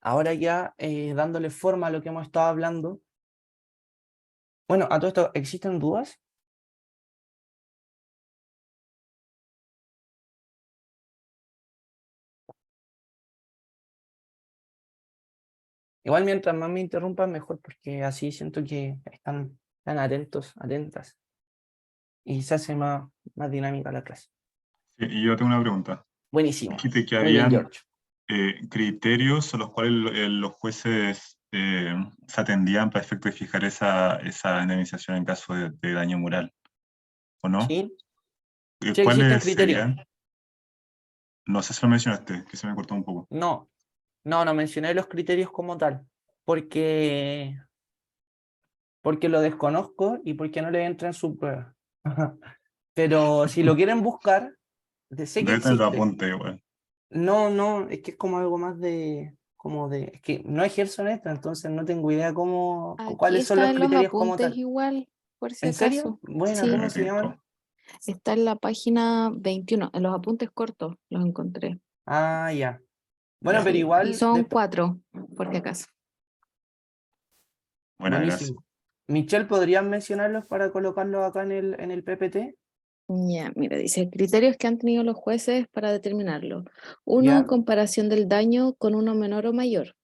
ahora ya dándole forma a lo que hemos estado hablando. Bueno, a todo esto, ¿existen dudas? Igual mientras más me interrumpan, mejor, porque así siento que están atentos, atentas. Y se hace más dinámica la clase. Sí, y yo tengo una pregunta. Buenísimo. Dijiste que Muy bien, habían George. criterios a los cuales los jueces se atendían para efecto de fijar esa indemnización en caso de daño moral, ¿o no? Sí, sí existen ¿Cuáles criterios. serían? No sé si lo mencionaste, que se me cortó un poco. No mencioné los criterios como tal, porque lo desconozco y porque no le entra en su prueba. Pero si lo quieren buscar, sé que Debe tener los existe. apuntes igual. No, es que es como algo más es que no ejerzo en esto, entonces no tengo idea Aquí cuáles son los están los criterios como apuntes tal. igual, por si ¿En serio? acaso. Bueno, Sí, ¿cómo Me se llaman? tincó. Está en la página 21, en los apuntes cortos los encontré. Ah, ya. Bueno, pero Sí, y igual, son 4, por si acaso. Buenas, gracias. buenísimo. Michelle, ¿podrías mencionarlos para colocarlos acá en el PPT? Ya, mira, dice criterios que han tenido los jueces para determinarlo. 1, Ya, comparación del daño con uno menor o mayor.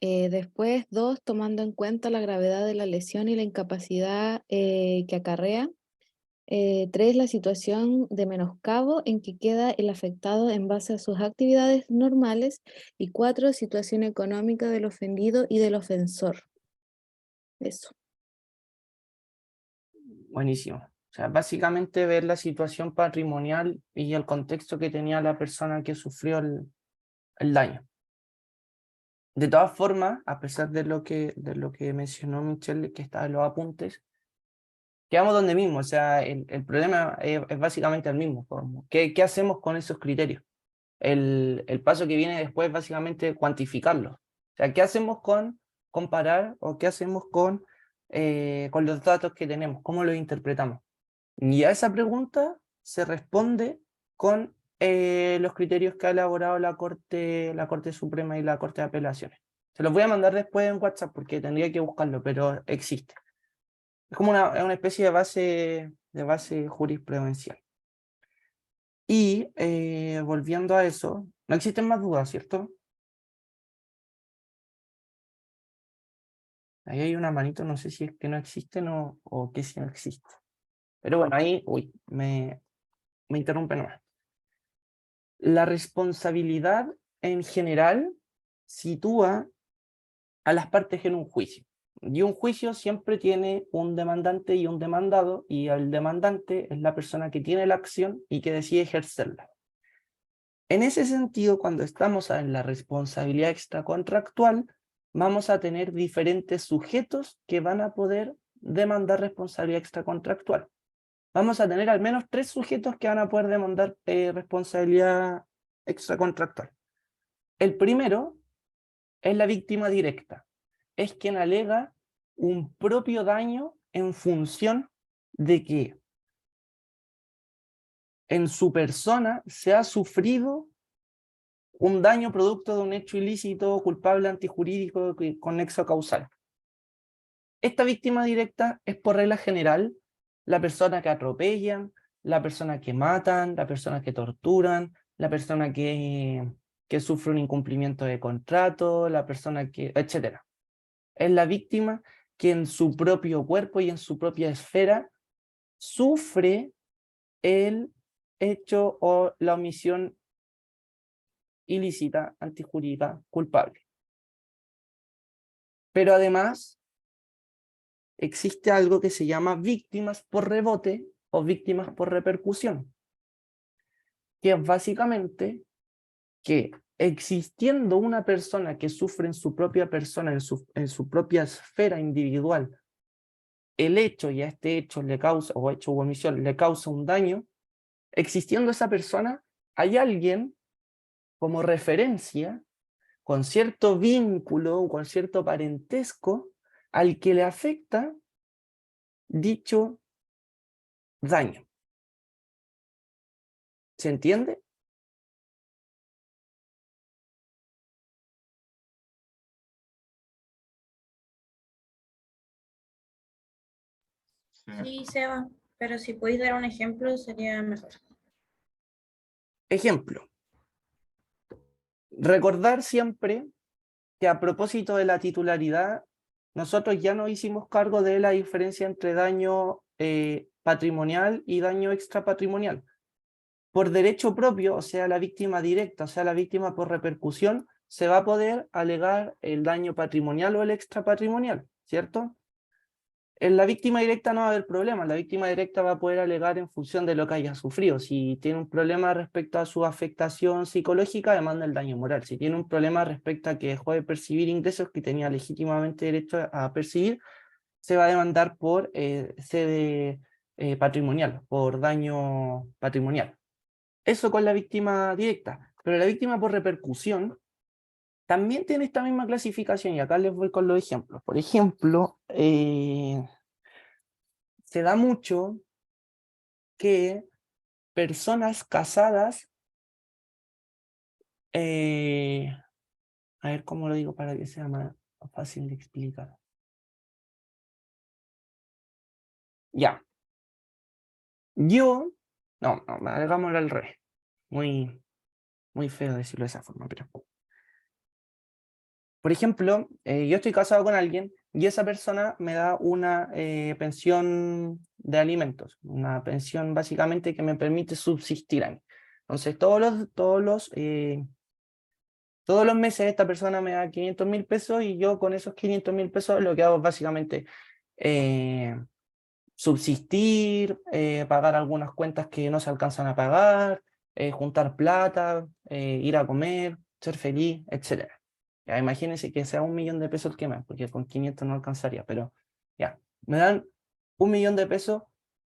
Después, 2, tomando en cuenta la gravedad de la lesión y la incapacidad que acarrea. 3, la situación de menoscabo en que queda el afectado en base a sus actividades normales. Y 4, situación económica del ofendido y del ofensor. Eso. buenísimo. O sea, básicamente ver la situación patrimonial y el contexto que tenía la persona que sufrió el daño. De todas formas, a pesar de lo que mencionó Michelle, que está en los apuntes, quedamos donde mismo. O sea, el problema es básicamente el mismo. ¿Qué hacemos con esos criterios? El paso que viene después es básicamente cuantificarlos. O sea, ¿qué hacemos con comparar o qué hacemos con los datos que tenemos? ¿Cómo los interpretamos? Y a esa pregunta se responde con los criterios que ha elaborado la Corte Suprema y la Corte de Apelaciones. Se los voy a mandar después en WhatsApp porque tendría que buscarlo, pero existe. Es como es una especie de base jurisprudencial. Y volviendo a eso, no existen más dudas, ¿cierto? Ahí hay una manito, no sé si es que no existen o que sí no existe. Pero bueno, ahí, uy, me interrumpe nomás. La responsabilidad en general sitúa a las partes en un juicio. Y un juicio siempre tiene un demandante y un demandado, y el demandante es la persona que tiene la acción y que decide ejercerla. En ese sentido, cuando estamos en la responsabilidad extracontractual, vamos a tener diferentes sujetos que van a poder demandar responsabilidad extracontractual. Vamos a tener al menos 3 sujetos que van a poder demandar responsabilidad extracontractual. El primero es la víctima directa. Es quien alega un propio daño en función de que en su persona se ha sufrido un daño producto de un hecho ilícito, culpable, antijurídico, con nexo causal. Esta víctima directa es por regla general la persona que atropellan, la persona que matan, la persona que torturan, la persona que sufre un incumplimiento de contrato, la persona que, etc. Es la víctima que en su propio cuerpo y en su propia esfera sufre el hecho o la omisión ilícita, antijurídica, culpable. Pero además existe algo que se llama víctimas por rebote o víctimas por repercusión, que es básicamente que existiendo una persona que sufre en su propia persona, en su propia esfera individual, el hecho y a este hecho le causa, o hecho u omisión, le causa un daño, existiendo esa persona, hay alguien como referencia, con cierto vínculo, con cierto parentesco, al que le afecta dicho daño. ¿Se entiende? Sí. Sí, Seba, pero si podéis dar un ejemplo sería mejor. Ejemplo. Recordar siempre que a propósito de la titularidad, nosotros ya no hicimos cargo de la diferencia entre daño patrimonial y daño extrapatrimonial. Por derecho propio, o sea, la víctima directa, o sea, la víctima por repercusión, se va a poder alegar el daño patrimonial o el extrapatrimonial, ¿cierto? En la víctima directa no va a haber problema, la víctima directa va a poder alegar en función de lo que haya sufrido. Si tiene un problema respecto a su afectación psicológica, demanda el daño moral. Si tiene un problema respecto a que dejó de percibir ingresos que tenía legítimamente derecho a percibir, se va a demandar por sede patrimonial, por daño patrimonial. Eso con la víctima directa, pero la víctima por repercusión también tiene esta misma clasificación y acá les voy con los ejemplos. Por ejemplo, se da mucho que personas casadas, a ver cómo lo digo para que sea más fácil de explicar. Ya. No, hagámoslo al revés. Muy feo decirlo de esa forma, pero... Por ejemplo, yo estoy casado con alguien y esa persona me da una pensión de alimentos, una pensión básicamente que me permite subsistir a mí. Entonces, todos los meses esta persona me da 500.000 pesos y yo con esos 500.000 pesos lo que hago es básicamente subsistir, pagar algunas cuentas que no se alcanzan a pagar, juntar plata, ir a comer, ser feliz, etc. Ya, imagínense que sea 1.000.000 de pesos el que más, porque con 500 no alcanzaría, pero ya, me dan 1.000.000 de pesos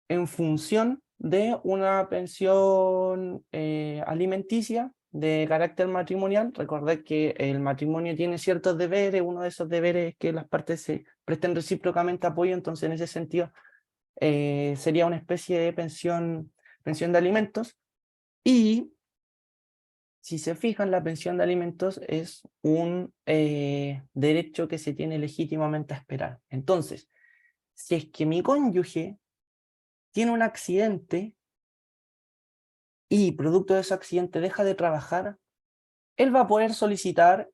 en función de una pensión alimenticia de carácter matrimonial. Recordad que el matrimonio tiene ciertos deberes, uno de esos deberes es que las partes se presten recíprocamente apoyo, entonces en ese sentido sería una especie de pensión de alimentos. Y si se fijan, la pensión de alimentos es un derecho que se tiene legítimamente a esperar. Entonces, si es que mi cónyuge tiene un accidente y producto de ese accidente deja de trabajar, él va a poder solicitar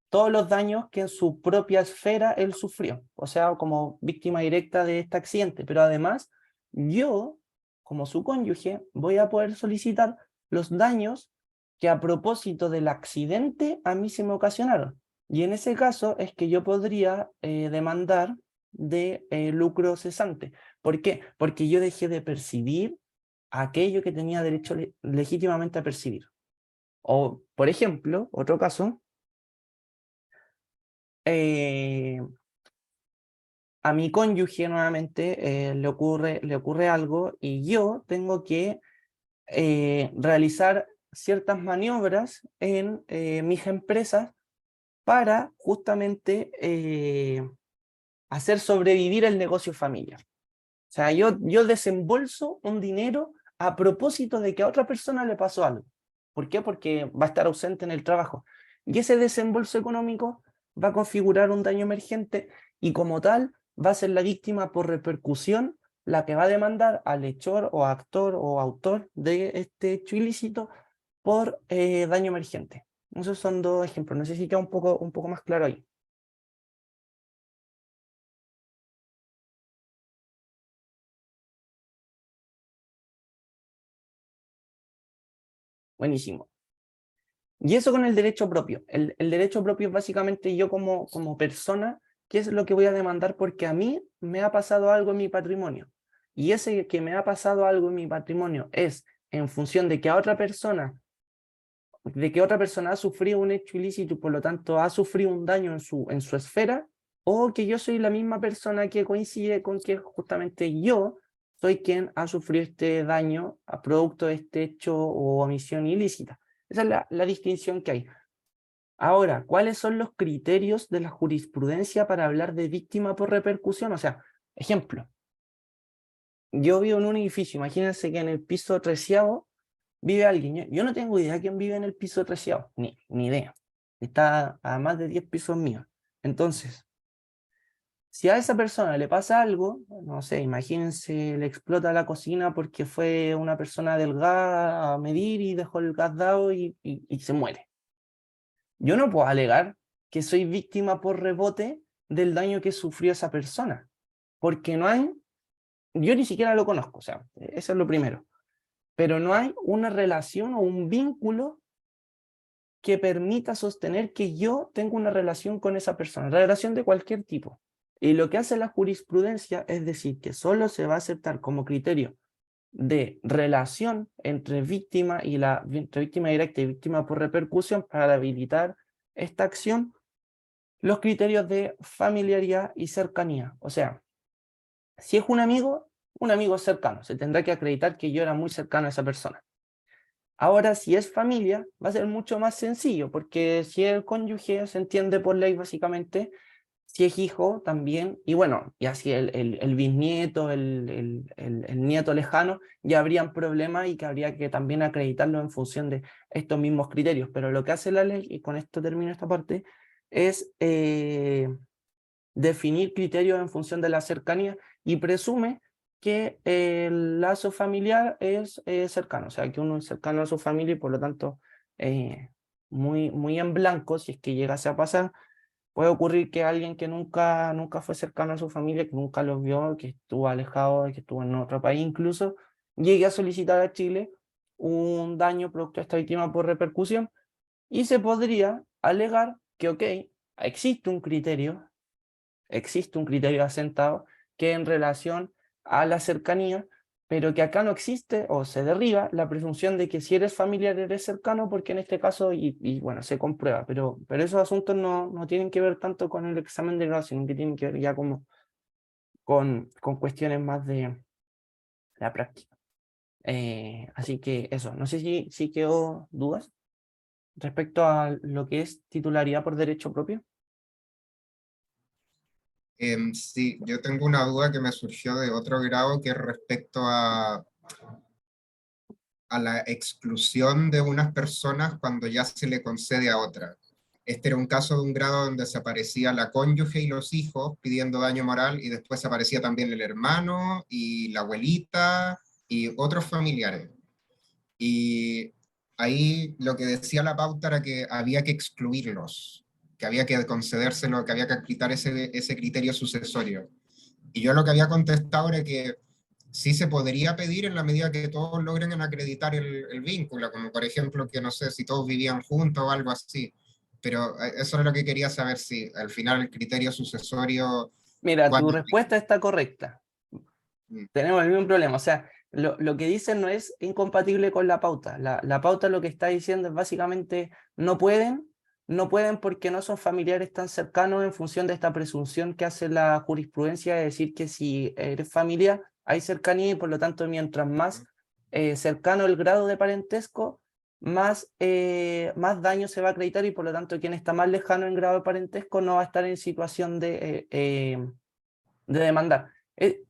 todos los daños que en su propia esfera él sufrió, o sea, como víctima directa de este accidente. Pero además, yo, como su cónyuge, voy a poder solicitar los daños que a propósito del accidente a mí se me ocasionaron. Y en ese caso es que yo podría demandar de lucro cesante. ¿Por qué? Porque yo dejé de percibir aquello que tenía derecho legítimamente a percibir. O, por ejemplo, otro caso, a mi cónyuge nuevamente le ocurre algo y yo tengo que realizar ciertas maniobras en mis empresas para justamente hacer sobrevivir el negocio familiar. O sea, yo desembolso un dinero a propósito de que a otra persona le pasó algo. ¿Por qué? Porque va a estar ausente en el trabajo. Y ese desembolso económico va a configurar un daño emergente y como tal va a ser la víctima por repercusión la que va a demandar al hechor o actor o autor de este hecho ilícito por daño emergente. Esos son dos ejemplos. No sé si queda un poco más claro ahí. Buenísimo. Y eso con el derecho propio. El derecho propio es básicamente yo como persona, ¿qué es lo que voy a demandar? Porque a mí me ha pasado algo en mi patrimonio. Y ese que me ha pasado algo en mi patrimonio es en función de que otra persona ha sufrido un hecho ilícito y por lo tanto ha sufrido un daño en su esfera, o que yo soy la misma persona que coincide con que justamente yo soy quien ha sufrido este daño a producto de este hecho o omisión ilícita. Esa es la distinción que hay. Ahora, ¿cuáles son los criterios de la jurisprudencia para hablar de víctima por repercusión? O sea, ejemplo, yo vivo en un edificio, imagínense que en el piso 13º vive alguien. Yo no tengo idea quién vive en el piso 13º, ni idea. Está a más de 10 pisos míos. Entonces, si a esa persona le pasa algo, no sé, imagínense, le explota la cocina porque fue una persona del gas a medir y dejó el gas dado y se muere. Yo no puedo alegar que soy víctima por rebote del daño que sufrió esa persona, porque yo ni siquiera lo conozco, o sea, eso es lo primero, pero no hay una relación o un vínculo que permita sostener que yo tengo una relación con esa persona, relación de cualquier tipo. Y lo que hace la jurisprudencia es decir que solo se va a aceptar como criterio de relación entre víctima directa y víctima por repercusión para habilitar esta acción los criterios de familiaridad y cercanía. O sea, si es un amigo cercano, se tendrá que acreditar que yo era muy cercano a esa persona. Ahora, si es familia, va a ser mucho más sencillo, porque si el cónyuge se entiende por ley básicamente, si es hijo también, y bueno, y así el bisnieto, el nieto lejano, ya habrían problemas y que habría que también acreditarlo en función de estos mismos criterios. Pero lo que hace la ley, y con esto termino esta parte, es definir criterios en función de la cercanía y presume que el lazo familiar es cercano, o sea, que uno es cercano a su familia y por lo tanto muy en blanco, si es que llegase a pasar. Puede ocurrir que alguien que nunca fue cercano a su familia, que nunca los vio, que estuvo alejado, que estuvo en otro país incluso, llegue a solicitar a Chile un daño producto de esta víctima por repercusión y se podría alegar que, ok, existe un criterio asentado que en relación a la cercanía, pero que acá no existe o se derriba la presunción de que si eres familiar eres cercano, porque en este caso, y bueno, se comprueba, pero esos asuntos no tienen que ver tanto con el examen de grado, sino que tienen que ver ya como con cuestiones más de la práctica. Así que eso, no sé si quedó dudas respecto a lo que es titularidad por derecho propio. Sí, yo tengo una duda que me surgió de otro grado que es respecto a la exclusión de unas personas cuando ya se le concede a otra. Este era un caso de un grado donde se aparecía la cónyuge y los hijos pidiendo daño moral y después aparecía también el hermano y la abuelita y otros familiares. Y ahí lo que decía la pauta era que había que excluirlos, que había que concedérselo, que había que quitar ese criterio sucesorio. Y yo lo que había contestado era que sí se podría pedir en la medida que todos logren acreditar el vínculo, como por ejemplo que no sé si todos vivían juntos o algo así. Pero eso era lo que quería saber, si al final el criterio sucesorio... Mira, tu ¿cuándo? respuesta está correcta. Tenemos el mismo problema, o sea, lo que dicen no es incompatible con la pauta. La pauta lo que está diciendo es básicamente no pueden porque no son familiares tan cercanos en función de esta presunción que hace la jurisprudencia de decir que si eres familia hay cercanía y por lo tanto mientras más cercano el grado de parentesco, más daño se va a acreditar y por lo tanto quien está más lejano en grado de parentesco no va a estar en situación de demandar.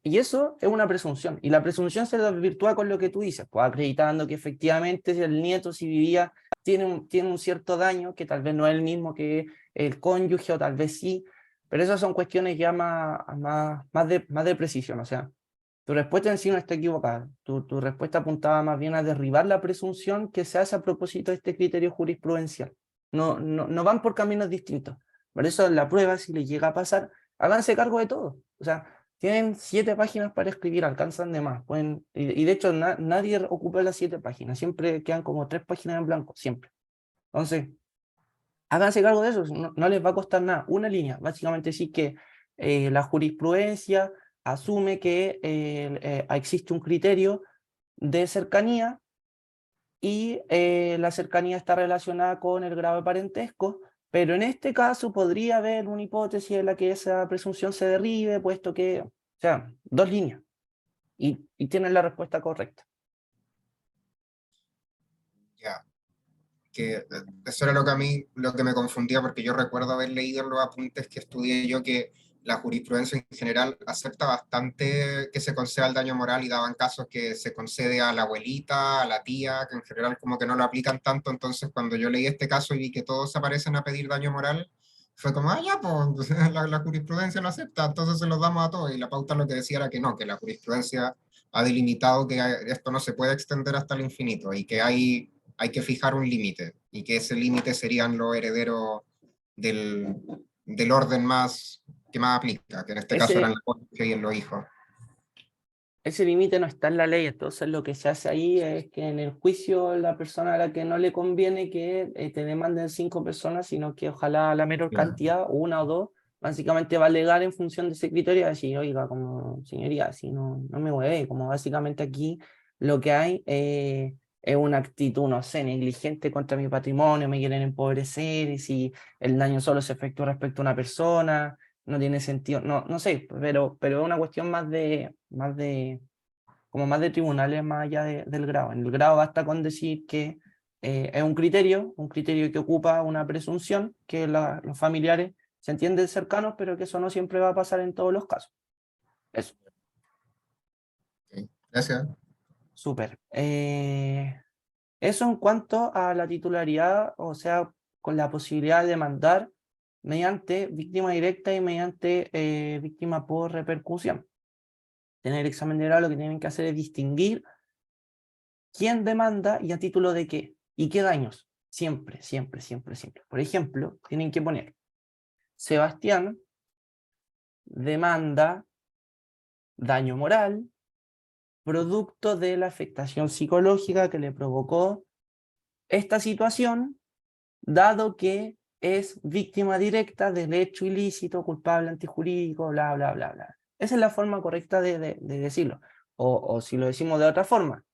Y eso es una presunción, y la presunción se desvirtúa con lo que tú dices, pues acreditando que efectivamente el nieto, si vivía, tiene un cierto daño, que tal vez no es el mismo que el cónyuge, o tal vez sí, pero esas son cuestiones ya más de precisión, o sea, tu respuesta en sí no está equivocada, tu respuesta apuntaba más bien a derribar la presunción que se hace a propósito de este criterio jurisprudencial. No van por caminos distintos, por eso la prueba, si les llega a pasar, háganse cargo de todo. O sea, tienen 7 páginas para escribir, alcanzan de más. Y de hecho, nadie ocupa las 7 páginas, siempre quedan como 3 páginas en blanco, siempre. Entonces, háganse cargo de eso, no les va a costar nada. Una línea, básicamente sí que la jurisprudencia asume que existe un criterio de cercanía y la cercanía está relacionada con el grado de parentesco, pero en este caso podría haber una hipótesis en la que esa presunción se derribe, puesto que, o sea, 2 líneas, y tienen la respuesta correcta. Ya, que eso era lo que a mí, lo que me confundía, porque yo recuerdo haber leído en los apuntes que estudié yo que la jurisprudencia en general acepta bastante que se conceda el daño moral y daban casos que se concede a la abuelita, a la tía, que en general como que no lo aplican tanto. Entonces cuando yo leí este caso y vi que todos aparecen a pedir daño moral, fue como, ah, ya, pues la jurisprudencia lo acepta, entonces se los damos a todos. Y la pauta lo que decía era que no, que la jurisprudencia ha delimitado que esto no se puede extender hasta el infinito y que hay que fijar un límite y que ese límite serían los herederos del orden que más aplica, que en este caso eran Ese, la cónyuge y los hijos. ese límite no está en la ley, entonces lo que se hace ahí es que en el juicio la persona a la que no le conviene que te demanden 5 personas, sino que ojalá la menor cantidad, 1 o 2, básicamente va a alegar en función de ese criterio y decir, oiga, como señoría, si no me mueve, como básicamente aquí lo que hay es una actitud, no sé, negligente contra mi patrimonio, me quieren empobrecer, y si el daño solo se efectúa respecto a una persona, no tiene sentido, no sé, pero es una cuestión más de tribunales más allá del grado. En el grado basta con decir que es un criterio que ocupa una presunción, que los familiares se entienden cercanos, pero que eso no siempre va a pasar en todos los casos. Eso. Ok, gracias. Súper. Eso en cuanto a la titularidad, o sea, con la posibilidad de demandar mediante víctima directa y mediante víctima por repercusión. En el examen de grado lo que tienen que hacer es distinguir quién demanda y a título de qué, y qué daños. Siempre, siempre, siempre, siempre. Por ejemplo, tienen que poner, Sebastián demanda daño moral producto de la afectación psicológica que le provocó esta situación, dado que es víctima directa del hecho ilícito, culpable, antijurídico, bla, bla, bla, bla. Esa es la forma correcta de decirlo. O si lo decimos de otra forma,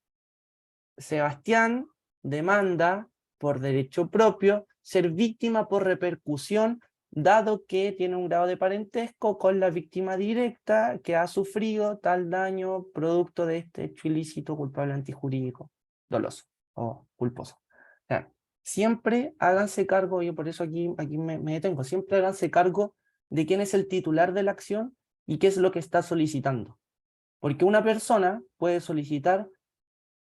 Sebastián demanda por derecho propio ser víctima por repercusión, dado que tiene un grado de parentesco con la víctima directa que ha sufrido tal daño producto de este hecho ilícito, culpable, antijurídico, doloso o culposo. O sea, siempre háganse cargo, yo por eso aquí me detengo, siempre háganse cargo de quién es el titular de la acción y qué es lo que está solicitando. Porque una persona puede solicitar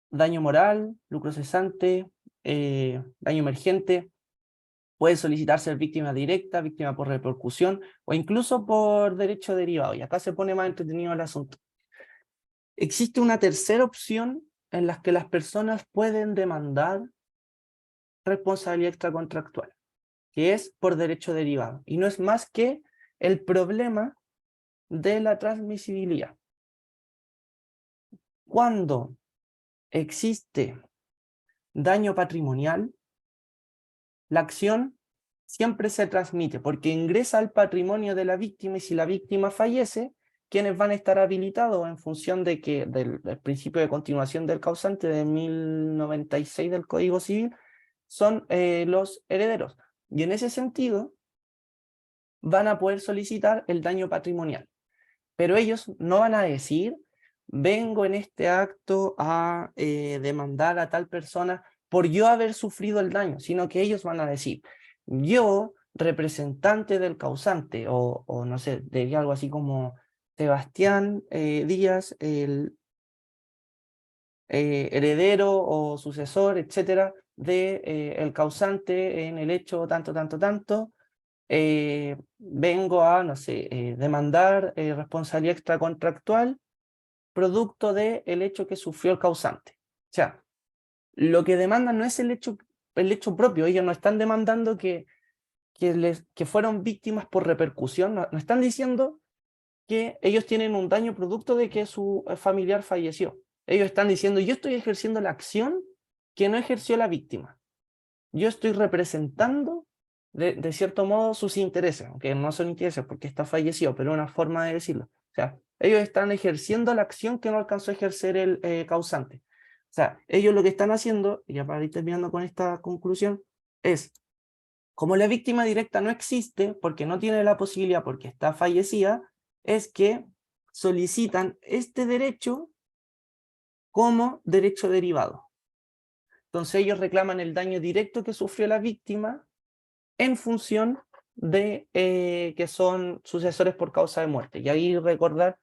daño moral, lucro cesante, daño emergente, puede solicitar ser víctima directa, víctima por repercusión o incluso por derecho derivado. Y acá se pone más entretenido el asunto. Existe una tercera opción en la que las personas pueden demandar responsabilidad extracontractual, que es por derecho derivado. Y no es más que el problema de la transmisibilidad. Cuando existe daño patrimonial, la acción siempre se transmite porque ingresa al patrimonio de la víctima y si la víctima fallece, quienes van a estar habilitados en función de que del principio de continuación del causante de 1096 del Código Civil son los herederos. Y en ese sentido van a poder solicitar el daño patrimonial. Pero ellos no van a decir, vengo en este acto a demandar a tal persona por yo haber sufrido el daño, sino que ellos van a decir, yo, representante del causante, o no sé, diría algo así como Sebastián Díaz, el heredero o sucesor, etcétera, de el causante en el hecho tanto, tanto, tanto, vengo a, no sé, demandar responsabilidad extracontractual producto del hecho que sufrió el causante. O sea, lo que demandan no es el hecho propio, ellos no están demandando que fueron víctimas por repercusión, no están diciendo que ellos tienen un daño producto de que su familiar falleció. Ellos están diciendo, yo estoy ejerciendo la acción que no ejerció la víctima. Yo estoy representando de cierto modo sus intereses, aunque no son intereses porque está fallecido, pero una forma de decirlo. O sea, ellos están ejerciendo la acción que no alcanzó a ejercer el causante. O sea, ellos lo que están haciendo, y ya para ir terminando con esta conclusión, es, como la víctima directa no existe, porque no tiene la posibilidad, porque está fallecida, es que solicitan este derecho como derecho derivado. Entonces ellos reclaman el daño directo que sufrió la víctima en función de que son sucesores por causa de muerte. Y ahí recordar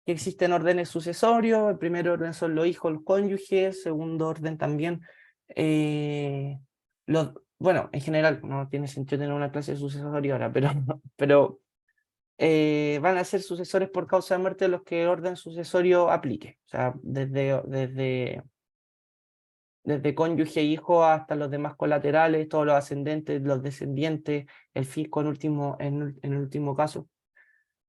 que existen órdenes sucesorios, el primer orden son los hijos, los cónyuges, segundo orden también, bueno, en general no tiene sentido tener una clase sucesoria ahora, pero van a ser sucesores por causa de muerte los que el orden sucesorio aplique, o sea, desde cónyuge e hijo hasta los demás colaterales, todos los ascendentes, los descendientes, el fisco en el último caso.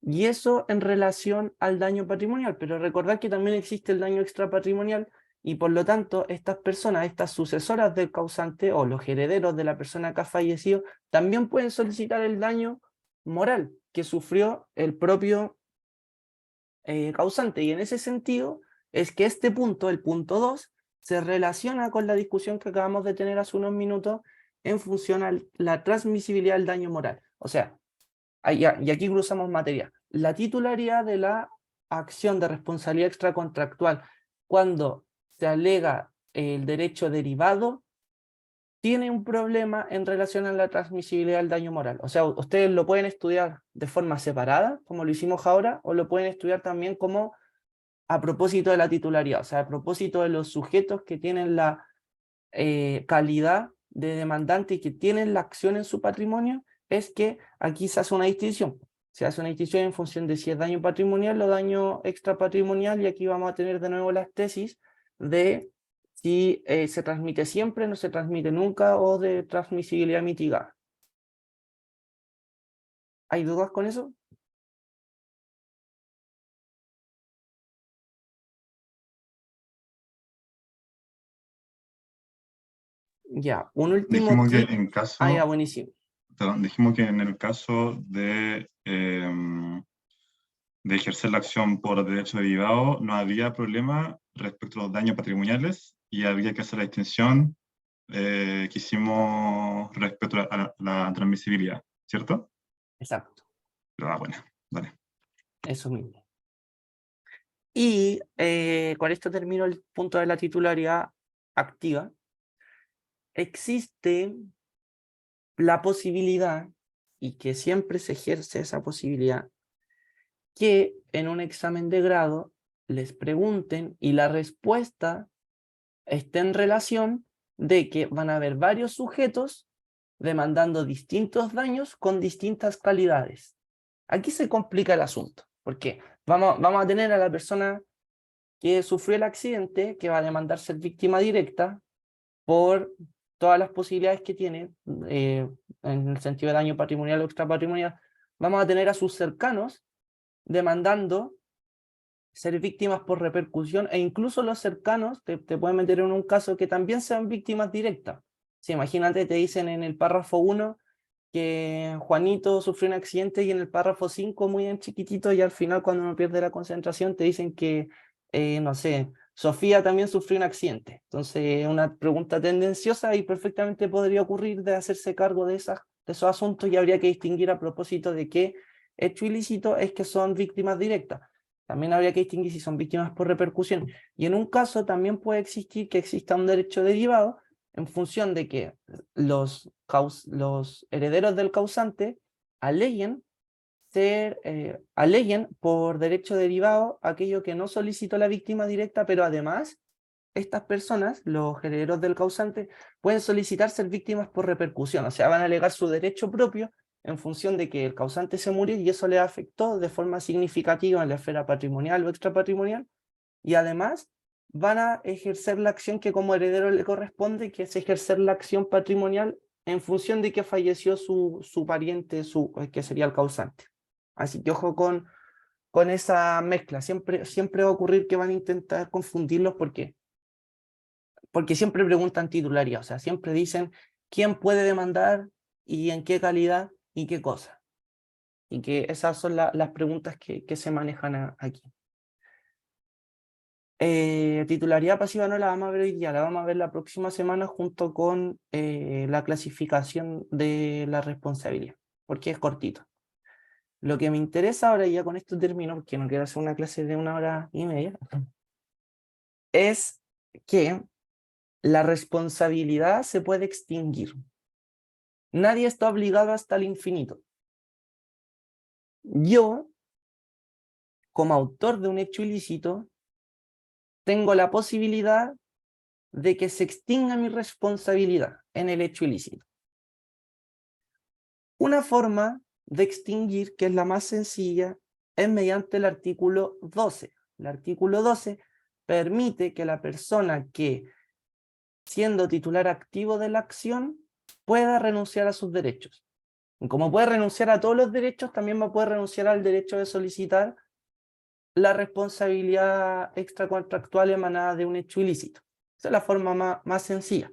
Y eso en relación al daño patrimonial, pero recordad que también existe el daño extrapatrimonial y por lo tanto estas personas, estas sucesoras del causante o los herederos de la persona que ha fallecido, también pueden solicitar el daño moral que sufrió el propio causante. Y en ese sentido es que este punto, el punto 2, se relaciona con la discusión que acabamos de tener hace unos minutos en función a la transmisibilidad del daño moral. O sea, y aquí cruzamos materia. La titularidad de la acción de responsabilidad extracontractual cuando se alega el derecho derivado tiene un problema en relación a la transmisibilidad del daño moral. O sea, ustedes lo pueden estudiar de forma separada, como lo hicimos ahora, o lo pueden estudiar también como a propósito de la titularidad, o sea, a propósito de los sujetos que tienen la calidad de demandante y que tienen la acción en su patrimonio, es que aquí se hace una distinción. Se hace una distinción en función de si es daño patrimonial o daño extrapatrimonial, y aquí vamos a tener de nuevo las tesis de si se transmite siempre, no se transmite nunca, o de transmisibilidad mitigada. ¿Hay dudas con eso? Ya, un último Dijimos que tip. en caso, Ah, ya, buenísimo. perdón, dijimos que en el caso de ejercer la acción por derecho derivado, no había problema respecto a los daños patrimoniales y había que hacer la distinción que hicimos respecto a la transmisibilidad, ¿cierto? Exacto, Pero bueno, vale. eso mismo. Y con esto termino el punto de la titularidad activa. Existe la posibilidad, y que siempre se ejerce esa posibilidad, que en un examen de grado les pregunten y la respuesta esté en relación de que van a haber varios sujetos demandando distintos daños con distintas calidades. Aquí se complica el asunto, porque vamos a tener a la persona que sufrió el accidente, que va a demandar ser víctima directa por todas las posibilidades que tiene, en el sentido de daño patrimonial o extrapatrimonial. Vamos a tener a sus cercanos demandando ser víctimas por repercusión, e incluso los cercanos te pueden meter en un caso que también sean víctimas directas. Si imagínate, te dicen en el párrafo 1 que Juanito sufrió un accidente, y en el párrafo 5, muy en chiquitito, y al final cuando uno pierde la concentración te dicen que, no sé, Sofía también sufrió un accidente. Entonces, una pregunta tendenciosa, y perfectamente podría ocurrir de hacerse cargo de esos asuntos, y habría que distinguir a propósito de qué hecho ilícito es que son víctimas directas. También habría que distinguir si son víctimas por repercusión. Y en un caso también puede existir que exista un derecho derivado en función de que los herederos del causante aleguen por derecho derivado aquello que no solicitó la víctima directa, pero además estas personas, los herederos del causante, pueden solicitar ser víctimas por repercusión, o sea, van a alegar su derecho propio en función de que el causante se murió y eso le afectó de forma significativa en la esfera patrimonial o extrapatrimonial, y además van a ejercer la acción que como heredero le corresponde, que es ejercer la acción patrimonial en función de que falleció su pariente, que sería el causante. Así que ojo con esa mezcla. Siempre va a ocurrir que van a intentar confundirlos porque siempre preguntan titularidad, o sea, siempre dicen quién puede demandar y en qué calidad y qué cosa. Y que esas son las preguntas que se manejan aquí. Titularidad pasiva no la vamos a ver hoy día, la vamos a ver la próxima semana junto con la clasificación de la responsabilidad, porque es cortito. Lo que me interesa ahora, y ya con esto termino, porque no quiero hacer una clase de 1 hora y media, es que la responsabilidad se puede extinguir. Nadie está obligado hasta el infinito. Yo, como autor de un hecho ilícito, tengo la posibilidad de que se extinga mi responsabilidad en el hecho ilícito. Una forma de extinguir, que es la más sencilla, es mediante el artículo 12. El artículo 12 permite que la persona que, siendo titular activo de la acción, pueda renunciar a sus derechos. Y como puede renunciar a todos los derechos, también va a poder renunciar al derecho de solicitar la responsabilidad extracontractual emanada de un hecho ilícito. Esa es la forma más sencilla.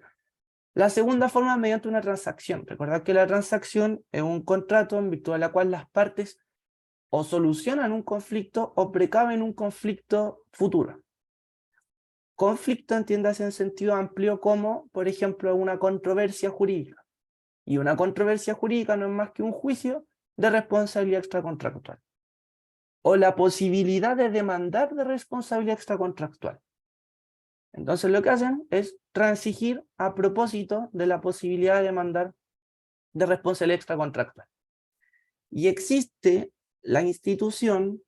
La segunda forma es mediante una transacción. Recordad que la transacción es un contrato en virtud de la cual las partes o solucionan un conflicto o precaven un conflicto futuro. Conflicto, entiéndase en sentido amplio como, por ejemplo, una controversia jurídica. Y una controversia jurídica no es más que un juicio de responsabilidad extracontractual, o la posibilidad de demandar de responsabilidad extracontractual. Entonces lo que hacen es transigir a propósito de la posibilidad de demandar de responsabilidad extracontractual. Y existe la institución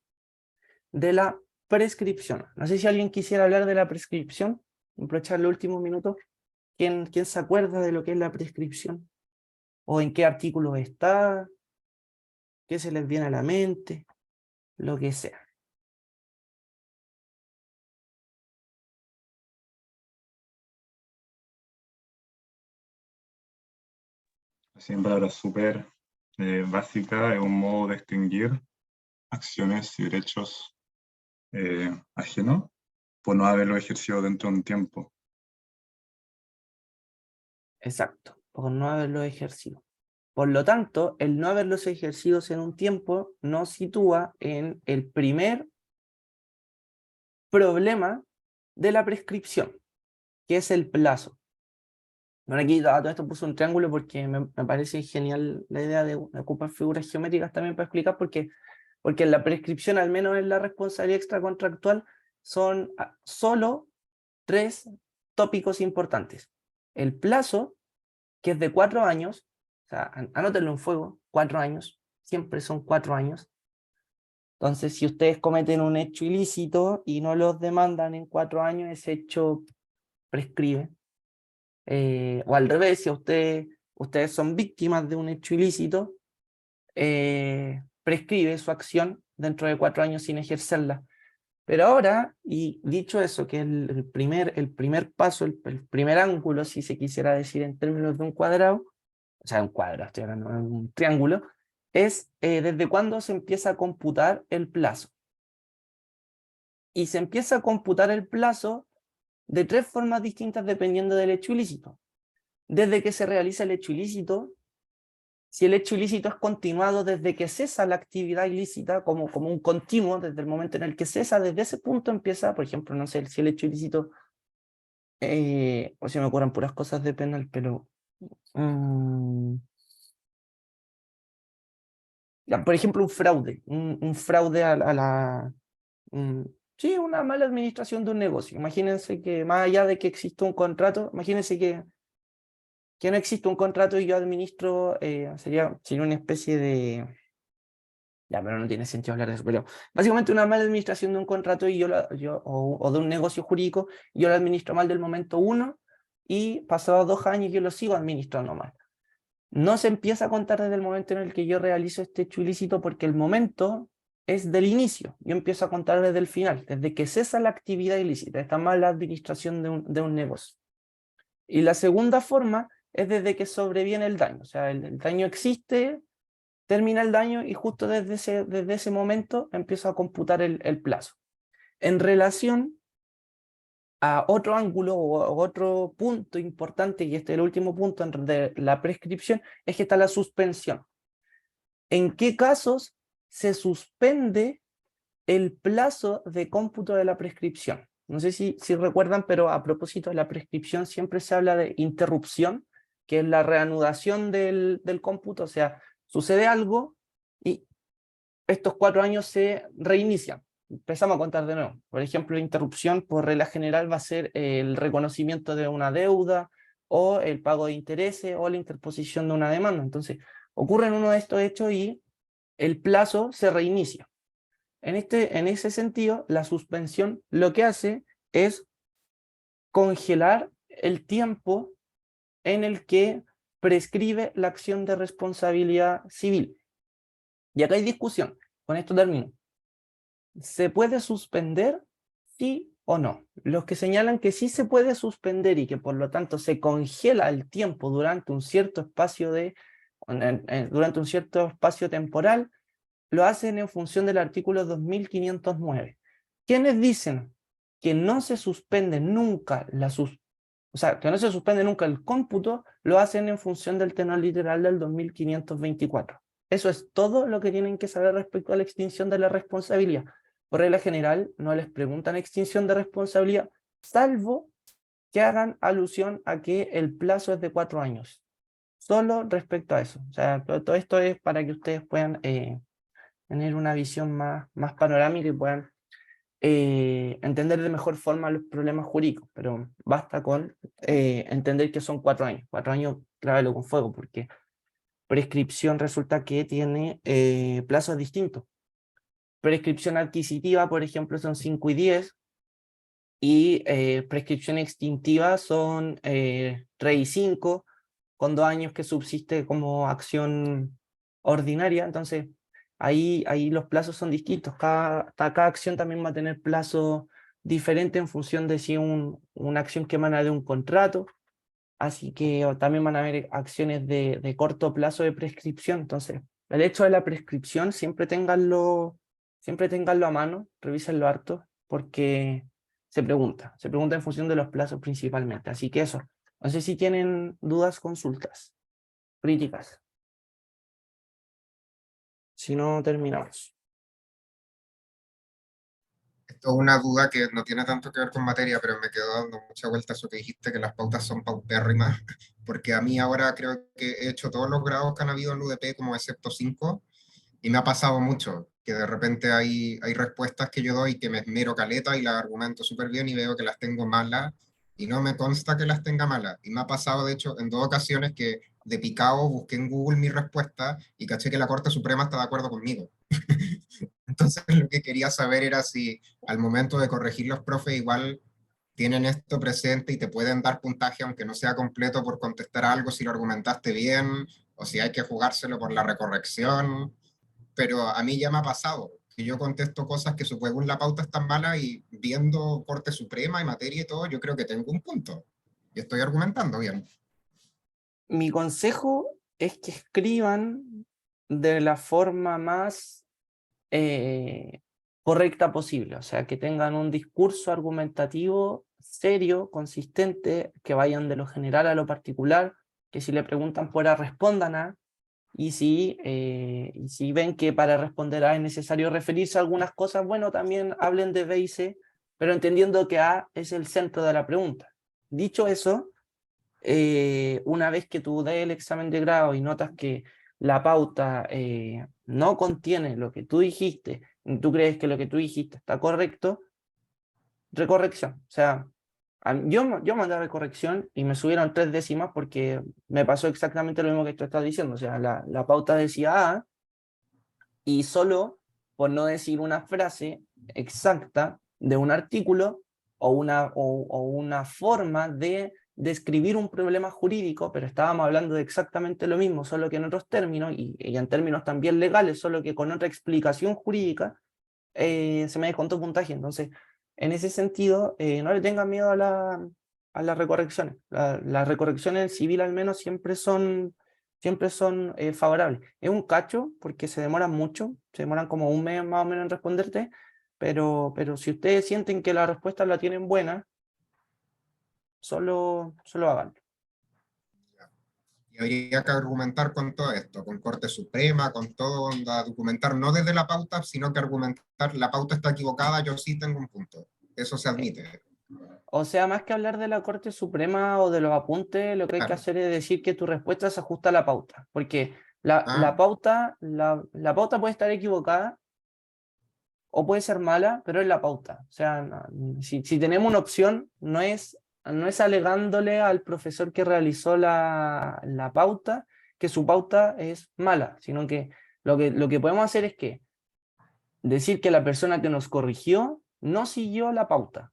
de la prescripción. No sé si alguien quisiera hablar de la prescripción, aprovechar el último minuto. ¿Quién se acuerda de lo que es la prescripción? ¿O en qué artículo está? ¿Qué se les viene a la mente? Lo que sea. Así en palabras súper básicas, es un modo de extinguir acciones y derechos ajenos por no haberlo ejercido dentro de un tiempo. Exacto, por no haberlo ejercido. Por lo tanto, el no haberlos ejercido en un tiempo nos sitúa en el primer problema de la prescripción, que es el plazo. Bueno, aquí a todo esto puse un triángulo porque me parece genial la idea de ocupar figuras geométricas también para explicar porque en la prescripción, al menos en la responsabilidad extracontractual, son solo 3 tópicos importantes. El plazo, que es de 4 años, o sea, anótenlo en fuego, 4 años, siempre son 4 años. Entonces, si ustedes cometen un hecho ilícito y no los demandan en 4 años, ese hecho prescribe. O al revés, si ustedes son víctimas de un hecho ilícito, prescribe su acción dentro de 4 años sin ejercerla. Pero ahora, y dicho eso, que el primer paso, el primer ángulo, si se quisiera decir en términos de un cuadrado, o sea, un cuadrado, estoy hablando de un triángulo, es desde cuándo se empieza a computar el plazo. Y se empieza a computar el plazo de 3 formas distintas dependiendo del hecho ilícito. Desde que se realiza el hecho ilícito, si el hecho ilícito es continuado desde que cesa la actividad ilícita, como un continuo, desde el momento en el que cesa, desde ese punto empieza, por ejemplo, no sé, si el hecho ilícito, o si me ocurren puras cosas de penal, pero... ya, por ejemplo, un fraude, un fraude a la... sí, una mala administración de un negocio. Imagínense que más allá de que exista un contrato, imagínense que no existe un contrato y yo administro, sería una especie de... Ya, pero no tiene sentido hablar de eso. Pero básicamente una mala administración de un contrato y o de un negocio jurídico, yo lo administro mal del momento 1 y pasados 2 años yo lo sigo administrando mal. No se empieza a contar desde el momento en el que yo realizo este hecho ilícito porque el momento es del inicio. Yo empiezo a contar desde el final, desde que cesa la actividad ilícita, esta mala administración de un negocio. Y la segunda forma es desde que sobreviene el daño. O sea, el daño existe, termina el daño y justo desde ese momento empiezo a computar el plazo. En relación a otro ángulo o a otro punto importante, y este es el último punto de la prescripción, es que está la suspensión. ¿En qué casos se suspende el plazo de cómputo de la prescripción? No sé si recuerdan, pero a propósito de la prescripción siempre se habla de interrupción, que es la reanudación del cómputo, o sea, sucede algo y estos 4 años se reinician. Empezamos a contar de nuevo. Por ejemplo, la interrupción por regla general va a ser el reconocimiento de una deuda o el pago de intereses o la interposición de una demanda. Entonces, ocurre en uno de estos hechos y el plazo se reinicia. En ese sentido, la suspensión lo que hace es congelar el tiempo en el que prescribe la acción de responsabilidad civil. Y acá hay discusión, con esto termino. ¿Se puede suspender? Sí o no. Los que señalan que sí se puede suspender y que por lo tanto se congela el tiempo durante un cierto espacio durante un cierto espacio temporal, lo hacen en función del artículo 2509. ¿Quiénes dicen que no se suspende nunca o sea, que no se suspende nunca el cómputo? Lo hacen en función del tenor literal del 2524. Eso es todo lo que tienen que saber respecto a la extinción de la responsabilidad. Por regla general, no les preguntan extinción de responsabilidad, salvo que hagan alusión a que el plazo es de 4 años. Solo respecto a eso. O sea, todo esto es para que ustedes puedan tener una visión más panorámica y puedan entender de mejor forma los problemas jurídicos, pero basta con entender que son 4 años. 4 años, clávalo con fuego, porque prescripción resulta que tiene plazos distintos. Prescripción adquisitiva, por ejemplo, son 5 y 10, y prescripción extintiva son 3 y 5, con 2 años que subsiste como acción ordinaria. Entonces, ahí los plazos son distintos. Cada acción también va a tener plazo diferente en función de si una acción que emana de un contrato. Así que también van a haber acciones de corto plazo de prescripción. Entonces, el hecho de la prescripción, siempre ténganlo a mano, revísenlo harto, porque se pregunta en función de los plazos principalmente. Así que eso, no sé si tienen dudas, consultas, críticas. Si no, terminamos. Esto es una duda que no tiene tanto que ver con materia, pero me quedó dando mucha vuelta eso que dijiste, que las pautas son paupérrimas, porque a mí ahora creo que he hecho todos los grados que han habido en UDP, como excepto 5, y me ha pasado mucho, que de repente hay respuestas que yo doy que me esmero caleta y las argumento súper bien y veo que las tengo malas, y no me consta que las tenga malas. Y me ha pasado, de hecho, en 2 ocasiones que de picado busqué en Google mi respuesta y caché que la Corte Suprema está de acuerdo conmigo. Entonces lo que quería saber era si al momento de corregir los profes igual tienen esto presente y te pueden dar puntaje aunque no sea completo por contestar algo si lo argumentaste bien, o si hay que jugárselo por la recorrección. Pero a mí ya me ha pasado que yo contesto cosas que según la pauta están malas y viendo Corte Suprema y materia y todo, yo creo que tengo un punto. Y estoy argumentando bien. Mi consejo es que escriban de la forma más correcta posible, o sea, que tengan un discurso argumentativo serio, consistente, que vayan de lo general a lo particular, que si le preguntan por A respondan A, y si ven que para responder A es necesario referirse a algunas cosas, bueno, también hablen de B y C, pero entendiendo que A es el centro de la pregunta. Dicho eso, una vez que tú des el examen de grado y notas que la pauta no contiene lo que tú dijiste, y tú crees que lo que tú dijiste está correcto, recorrección. O sea, yo mandé a recorrección y me subieron 3 décimas porque me pasó exactamente lo mismo que tú estás diciendo. O sea, la pauta decía A, y solo por no decir una frase exacta de un artículo o una forma de describir un problema jurídico, pero estábamos hablando de exactamente lo mismo, solo que en otros términos, y en términos también legales, solo que con otra explicación jurídica, se me descontó puntaje. Entonces, en ese sentido, no le tengan miedo a las recorrecciones. Las recorrecciones en civil al menos siempre son favorables. Es un cacho porque se demoran mucho, se demoran como un mes más o menos en responderte, pero si ustedes sienten que la respuesta la tienen buena, solo háganlo. Y habría que argumentar con todo esto, con Corte Suprema, con todo, onda, documentar no desde la pauta, sino que argumentar la pauta está equivocada, yo sí tengo un punto. Eso se admite. O sea, más que hablar de la Corte Suprema o de los apuntes, lo que hay que Claro. hacer es decir que tu respuesta se ajusta a la pauta, porque la Ah, pauta puede estar equivocada o puede ser mala, pero es la pauta. O sea, si tenemos una opción, no es alegándole al profesor que realizó la pauta que su pauta es mala, sino que lo que podemos hacer es que decir que la persona que nos corrigió no siguió la pauta.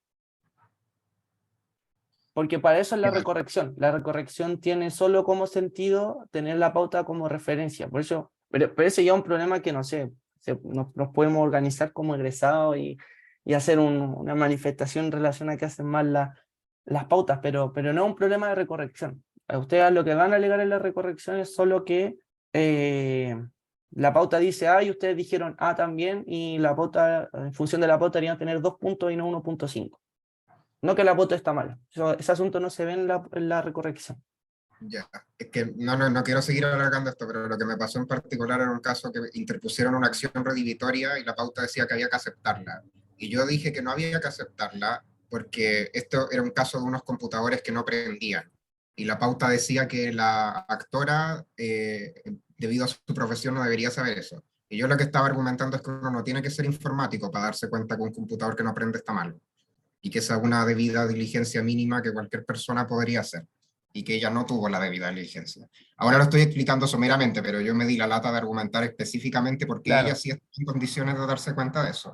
Porque para eso es la ya, recorrección. La recorrección tiene solo como sentido tener la pauta como referencia. Por eso, pero ese ya es un problema que no sé, nos podemos organizar como egresados y hacer una manifestación en relación a que hacen mal las pautas, pero no es un problema de recorrección. A ustedes lo que van a alegar en la recorrección es solo que la pauta dice A y ustedes dijeron A también, y la pauta, en función de la pauta, deberían tener 2 puntos y no 1.5. No que la pauta está mala. Ese asunto no se ve en la recorrección. ya. Es que no quiero seguir alargando esto, pero lo que me pasó en particular era un caso que interpusieron una acción redivitoria y la pauta decía que había que aceptarla. Y yo dije que no había que aceptarla porque esto era un caso de unos computadores que no prendían. Y la pauta decía que la actora, debido a su profesión, no debería saber eso. Y yo lo que estaba argumentando es que uno no tiene que ser informático para darse cuenta que un computador que no prende está mal. Y que esa es una debida diligencia mínima que cualquier persona podría hacer. Y que ella no tuvo la debida diligencia. Ahora lo estoy explicando someramente, pero yo me di la lata de argumentar específicamente porque ella Claro. sí está en condiciones de darse cuenta de eso.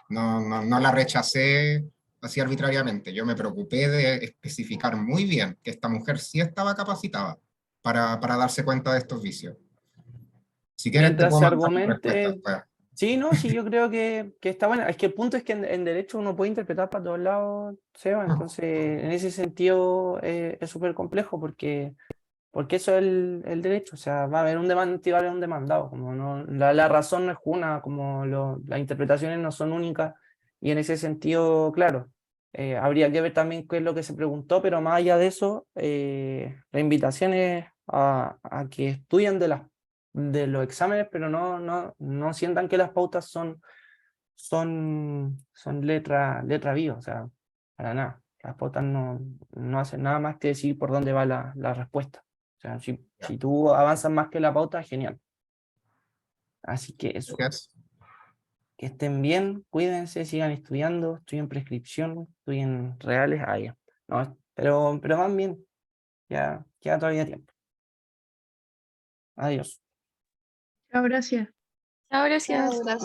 No la rechacé así arbitrariamente. Yo me preocupé de especificar muy bien que esta mujer sí estaba capacitada para darse cuenta de estos vicios. Si quieres te Mientras puedo se mandar mi respuesta argumente, después. sí, no, sí, yo creo que está bueno. Es que el punto es que en derecho uno puede interpretar para todos lados, Seba, entonces en ese sentido es súper complejo porque eso es el derecho, o sea, va a haber un demandante y va a haber un demandado, como no, la razón no es una, como las interpretaciones no son únicas, y en ese sentido, claro, habría que ver también qué es lo que se preguntó, pero más allá de eso, la invitación es a que estudien de los exámenes, pero no sientan que las pautas son letra viva, o sea, para nada. Las pautas no hacen nada más que decir por dónde va la respuesta. O sea, si tú avanzas más que la pauta, genial. Así que eso, Gracias. que estén bien, cuídense, sigan estudiando, estudien prescripción, estudien reales, ya. No, pero van bien, ya queda todavía tiempo. Adiós. Chao, gracias. Chao, gracias. Chao, gracias.